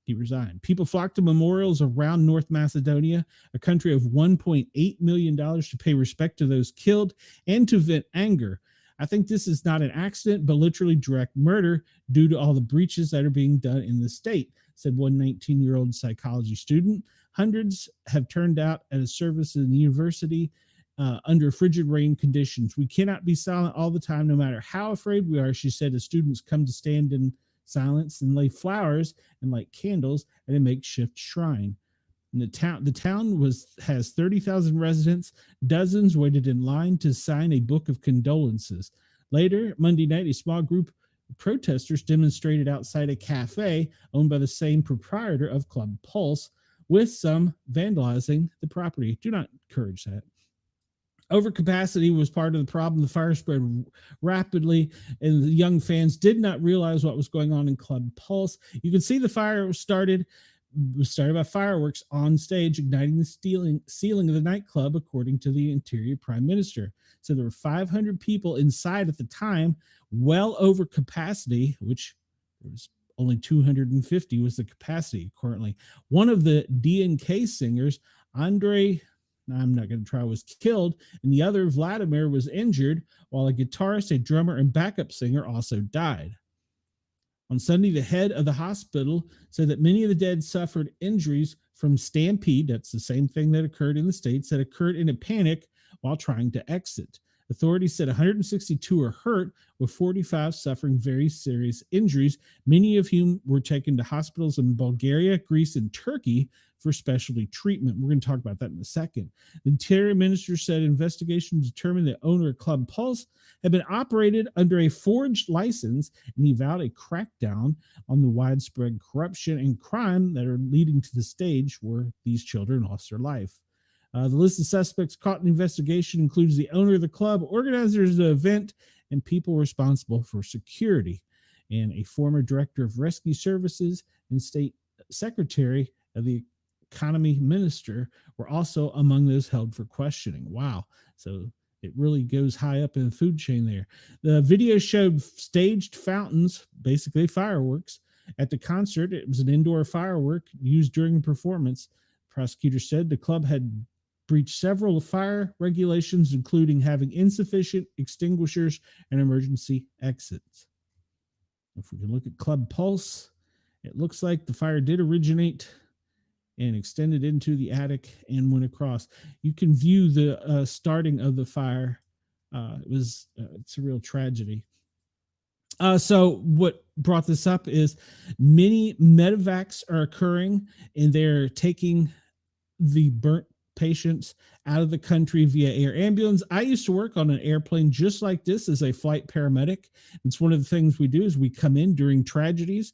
He resigned. People flocked to memorials around North Macedonia, a country of $1.8 million, to pay respect to those killed and to vent anger. I think this is not an accident, but literally direct murder due to all the breaches that are being done in the state, said one 19-year-old psychology student. Hundreds have turned out at a service in the university under frigid rain conditions. We cannot be silent all the time, no matter how afraid we are, she said, as students come to stand in silence and lay flowers and light candles at a makeshift shrine. And the town has 30,000 residents. Dozens waited in line to sign a book of condolences. Later, Monday night, a small group of protesters demonstrated outside a cafe owned by the same proprietor of Club Pulse, with some vandalizing the property. Do not encourage that. Overcapacity was part of the problem. The fire spread rapidly, and the young fans did not realize what was going on in Club Pulse. You can see the fire was started by fireworks on stage, igniting the ceiling of the nightclub, according to the Interior Prime Minister. So there were 500 people inside at the time, well over capacity, which there was only 250 was the capacity currently. One of the D&K singers, Andre, I'm not going to try, was killed, and the other, Vladimir, was injured, while a guitarist, a drummer, and backup singer also died. On Sunday, the head of the hospital said that many of the dead suffered injuries from stampede, that's the same thing that occurred in the States, that occurred in a panic while trying to exit. Authorities said 162 are hurt, with 45 suffering very serious injuries, many of whom were taken to hospitals in Bulgaria, Greece, and Turkey for specialty treatment. We're going to talk about that in a second. The Interior Minister said investigations determined that owner of Club Pulse had been operated under a forged license, and he vowed a crackdown on the widespread corruption and crime that are leading to the stage where these children lost their life. The list of suspects caught in the investigation includes the owner of the club, organizers of the event, and people responsible for security, and a former director of rescue services and state secretary of the economy minister were also among those held for questioning. Wow. So it really goes high up in the food chain there. The video showed staged fountains, basically fireworks, at the concert. It was an indoor firework used during the performance. Prosecutor said the club had breached several fire regulations, including having insufficient extinguishers and emergency exits. If we can look at Club Pulse, it looks like the fire did originate and extended into the attic and went across. You can view the starting of the fire. It's a real tragedy. So what brought this up is many medevacs are occurring, and they're taking the burnt patients out of the country via air ambulance. I used to work on an airplane just like this as a flight paramedic. It's one of the things we do is we come in during tragedies.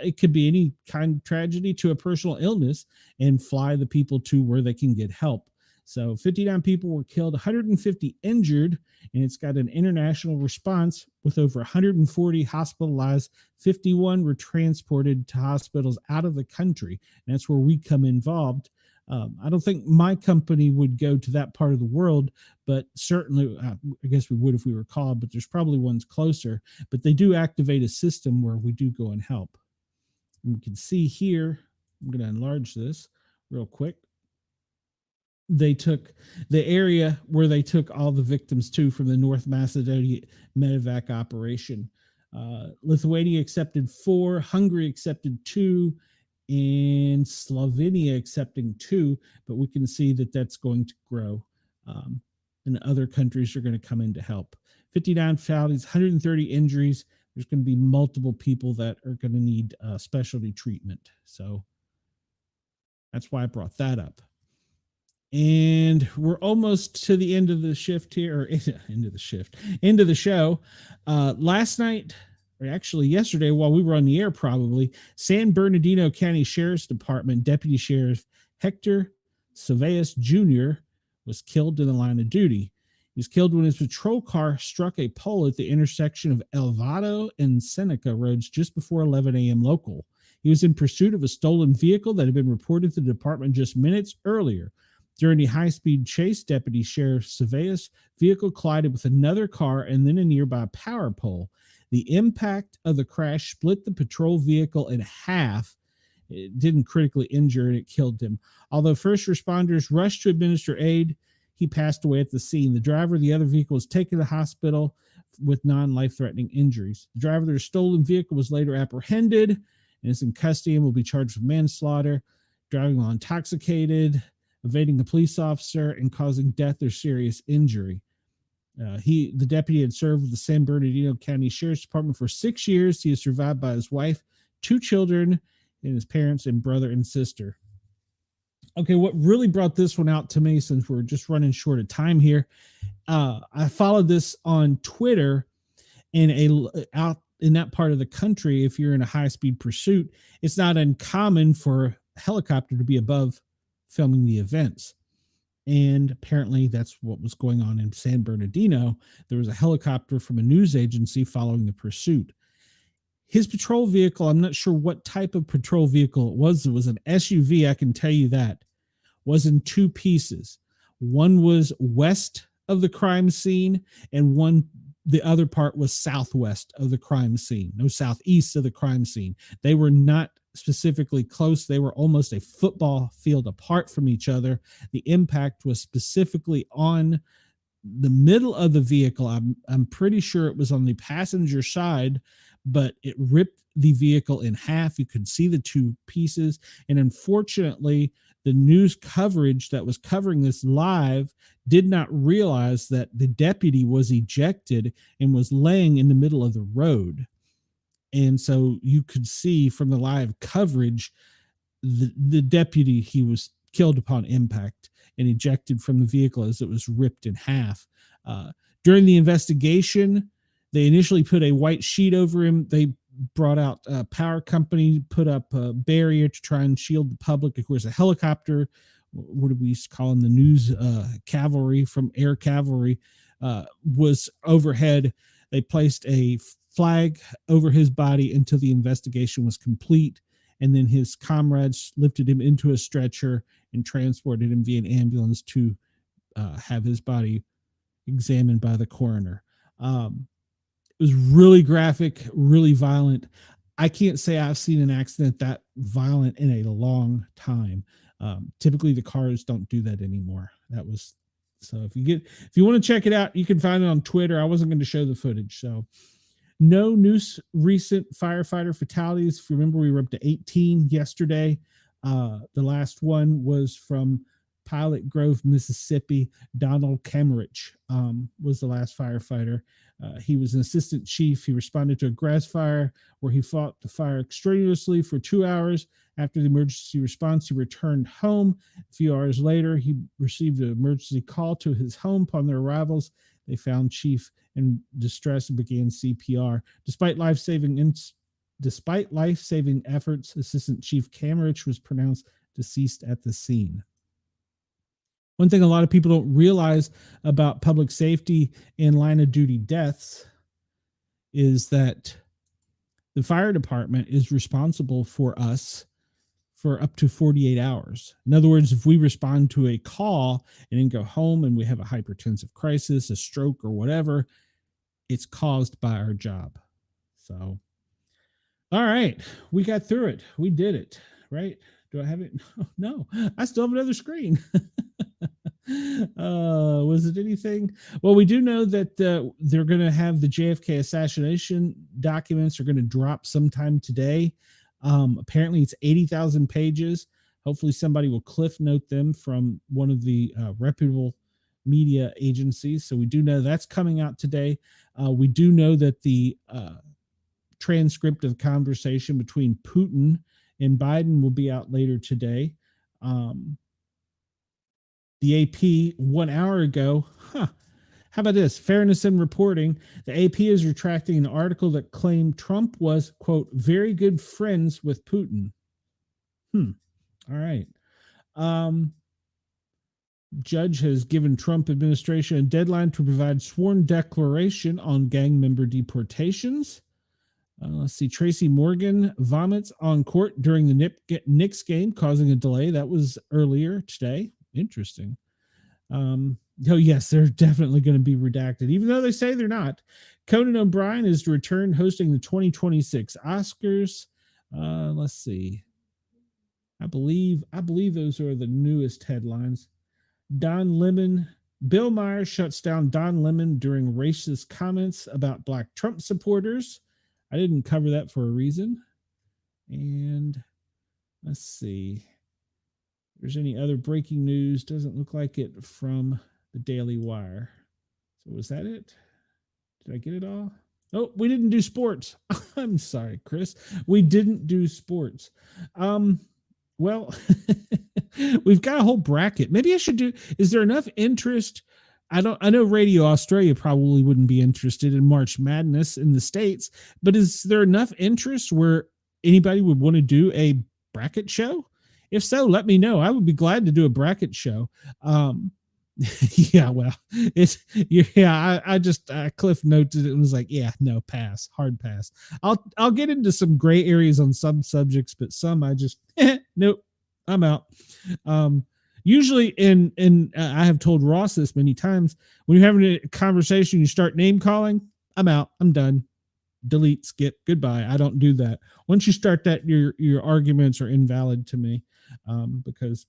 It could be any kind of tragedy to a personal illness and fly the people to where they can get help. So 59 people were killed, 150 injured, and it's got an international response with over 140 hospitalized. 51 were transported to hospitals out of the country, and that's where we come involved. I don't think my company would go to that part of the world, but certainly, I guess we would if we were called, but there's probably ones closer. But they do activate a system where we do go and help. And we can see here, I'm going to enlarge this real quick. They took the area where they took all the victims to from the North Macedonia medevac operation. Lithuania accepted 4, Hungary accepted 2, and Slovenia accepting 2, but we can see that that's going to grow, and other countries are going to come in to help. 59 fatalities, 130 injuries. There's going to be multiple people that are going to need specialty treatment. So that's why I brought that up. And we're almost to the end of the shift here, or end of the show. Last night, or actually yesterday, while we were on the air, probably, San Bernardino County Sheriff's Department Deputy Sheriff Hector Silveus Jr. was killed in the line of duty. He was killed when his patrol car struck a pole at the intersection of Elvado and Cynical roads just before 11 a.m. local. He was in pursuit of a stolen vehicle that had been reported to the department just minutes earlier. During the high-speed chase, Deputy Sheriff Silveus' vehicle collided with another car and then a nearby power pole. The impact of the crash split the patrol vehicle in half. It didn't critically injure, and it killed him. Although first responders rushed to administer aid, he passed away at the scene. The driver of the other vehicle was taken to the hospital with non-life-threatening injuries. The driver of the stolen vehicle was later apprehended and is in custody and will be charged with manslaughter, driving while intoxicated, evading a police officer, and causing death or serious injury. The deputy had served with the San Bernardino County Sheriff's Department for 6 years. He is survived by his wife, 2 children, and his parents and brother and sister. Okay, what really brought this one out to me, since we're just running short of time here, I followed this on Twitter, and out in that part of the country, if you're in a high-speed pursuit, it's not uncommon for a helicopter to be above filming the events. And apparently that's what was going on in San Bernardino. There was a helicopter from a news agency following the pursuit. His patrol vehicle, I'm not sure what type of patrol vehicle it was. It was an SUV, I can tell you that, was in 2 pieces. One was west of the crime scene, and the other part was southwest of the crime scene. No, southeast of the crime scene. They were not specifically close. They were almost a football field apart from each other. The impact was specifically on the middle of the vehicle. I'm pretty sure it was on the passenger side, but it ripped the vehicle in half. You could see the 2 pieces. And unfortunately, the news coverage that was covering this live did not realize that the deputy was ejected and was laying in the middle of the road. And so you could see from the live coverage, the deputy, he was killed upon impact and ejected from the vehicle as it was ripped in half. During the investigation, they initially put a white sheet over him. They brought out a power company, put up a barrier to try and shield the public. Of course, a helicopter, what do we used to call them, the news cavalry from air cavalry, was overhead. They placed a flag over his body until the investigation was complete, and then his comrades lifted him into a stretcher and transported him via an ambulance to have his body examined by the coroner. It was really graphic, really violent. I can't say I've seen an accident that violent in a long time. Typically the cars don't do that anymore. That was, so if you want to check it out, you can find it on Twitter. I wasn't going to show the footage. So no recent firefighter fatalities. If you remember, we were up to 18 yesterday. The last one was from Pilot Grove, Mississippi. Donald Kemmerich was the last firefighter. He was an assistant chief. He responded to a grass fire where he fought the fire strenuously for 2 hours. After the emergency response, he returned home. A few hours later, he received an emergency call to his home. Upon their arrivals, they found Chief in distress and began CPR. Despite life-saving efforts, Assistant Chief Kemmerich was pronounced deceased at the scene. One thing a lot of people don't realize about public safety and line of duty deaths is that the fire department is responsible for us for up to 48 hours. In other words, if we respond to a call and then go home and we have a hypertensive crisis, a stroke, or whatever, it's caused by our job. So, all right, we got through it. We did it, right? Do I have it? No, I still have another screen. Was it anything? Well, we do know that they're going to have the JFK assassination documents are going to drop sometime today. Apparently it's 80,000 pages. Hopefully somebody will cliff note them from one of the reputable media agencies. So we do know that's coming out today. We do know that the transcript of the conversation between Putin and Biden will be out later today. The AP 1 hour ago, how about this? Fairness in reporting. The AP is retracting an article that claimed Trump was, quote, very good friends with Putin. All right. Judge has given Trump administration a deadline to provide sworn declaration on gang member deportations. Let's see. Tracy Morgan vomits on court during the Knicks game, causing a delay. That was earlier today. Interesting. Oh, yes, they're definitely going to be redacted, even though they say they're not. Conan O'Brien is to return hosting the 2026 Oscars. Let's see. I believe those are the newest headlines. Don Lemon. Bill Maher shuts down Don Lemon during racist comments about Black Trump supporters. I didn't cover that for a reason. And let's see. If there's any other breaking news, doesn't look like it from the Daily Wire. So was that it? Did I get it all? Oh, we didn't do sports. I'm sorry, Chris. We didn't do sports. Well, we've got a whole bracket. Maybe I should do, is there enough interest? I know Radio Australia probably wouldn't be interested in March Madness in the States, but is there enough interest where anybody would want to do a bracket show? If so, let me know. I would be glad to do a bracket show. Yeah, well, I just cliff noted it and was like, yeah, no, pass, hard pass. I'll get into some gray areas on some subjects, but some I just nope, I'm out. Usually, and I have told Ross this many times, when you're having a conversation, you start name calling, I'm out, I'm done. Delete, skip, goodbye. I don't do that. Once you start that, your arguments are invalid to me, because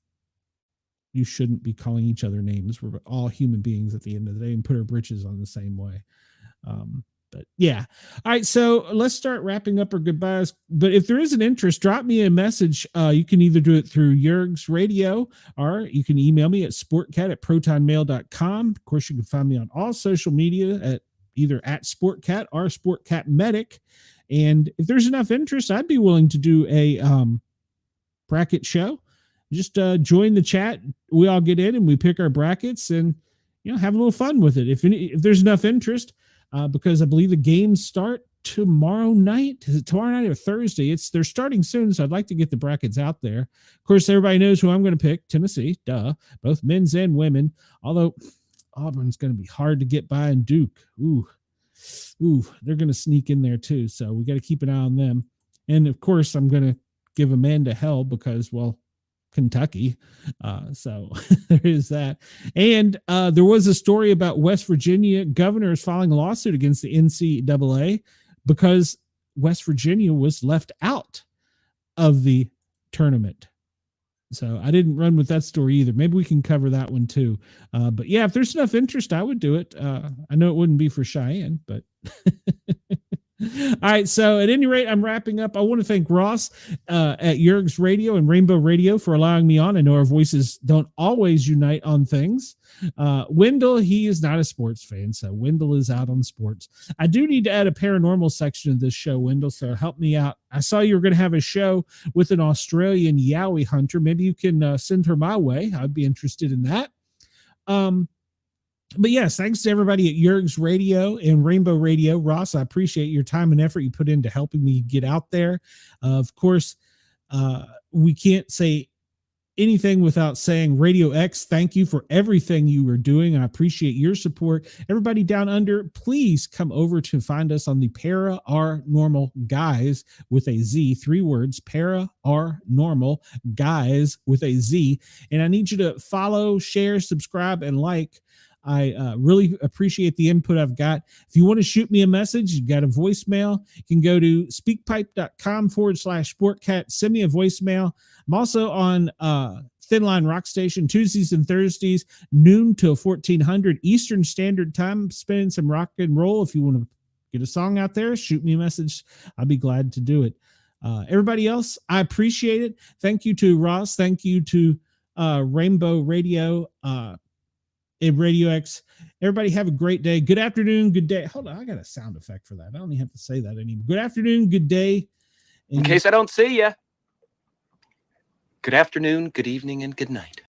you shouldn't be calling each other names. We're all human beings at the end of the day and put our britches on the same way. But yeah. All right. So let's start wrapping up our goodbyes. But if there is an interest, drop me a message. You can either do it through Yerg's Radio, or you can email me at sportcat@protonmail.com. Of course, you can find me on all social media at either at Sportcat or Sportcat Medic. And if there's enough interest, I'd be willing to do a bracket show. Just join the chat. We all get in and we pick our brackets and, have a little fun with it. If there's enough interest, because I believe the games start tomorrow night. Is it tomorrow night or Thursday? They're starting soon, so I'd like to get the brackets out there. Of course, everybody knows who I'm going to pick. Tennessee, duh. Both men's and women. Although Auburn's going to be hard to get by, and Duke. Ooh, they're going to sneak in there too. So we got to keep an eye on them. And of course, I'm going to give Amanda hell because, well, Kentucky. So there is that. And there was a story about West Virginia governors filing a lawsuit against the NCAA because West Virginia was left out of the tournament. So I didn't run with that story either. Maybe we can cover that one too. But yeah, if there's enough interest, I would do it. I know it wouldn't be for Cheyenne, but all right. So at any rate, I'm wrapping up. I want to thank Ross at Yerg's Radio and Rainbow Radio for allowing me on. I know our voices don't always unite on things. Wendell, he is not a sports fan, so Wendell is out on sports. I do need to add a paranormal section of this show, Wendell, so help me out. I saw you were going to have a show with an Australian Yowie hunter. Maybe you can send her my way. I'd be interested in that. But yes, thanks to everybody at Yerg's Radio and Rainbow Radio. Ross, I appreciate your time and effort you put into helping me get out there. Of course, we can't say anything without saying Radio X, thank you for everything you are doing. I appreciate your support. Everybody down under, please come over to find us on the Para Are Normal Guys with a Z, 3 words, Para Are Normal Guys with a Z. And I need you to follow, share, subscribe, and like. I really appreciate the input I've got. If you want to shoot me a message, you've got a voicemail, you can go to speakpipe.com/Sportcat. Send me a voicemail. I'm also on Thin Line Rock Station Tuesdays and Thursdays, noon till 1400 Eastern Standard Time. I'm spinning some rock and roll. If you want to get a song out there, shoot me a message. I'll be glad to do it. Everybody else, I appreciate it. Thank you to Ross. Thank you to Rainbow Radio, and Radio X. Everybody have a great day. Good afternoon, good day. Hold on, I got a sound effect for that. I don't even have to say that anymore. Good afternoon, good day. In case I don't see you. Good afternoon, good evening, and good night.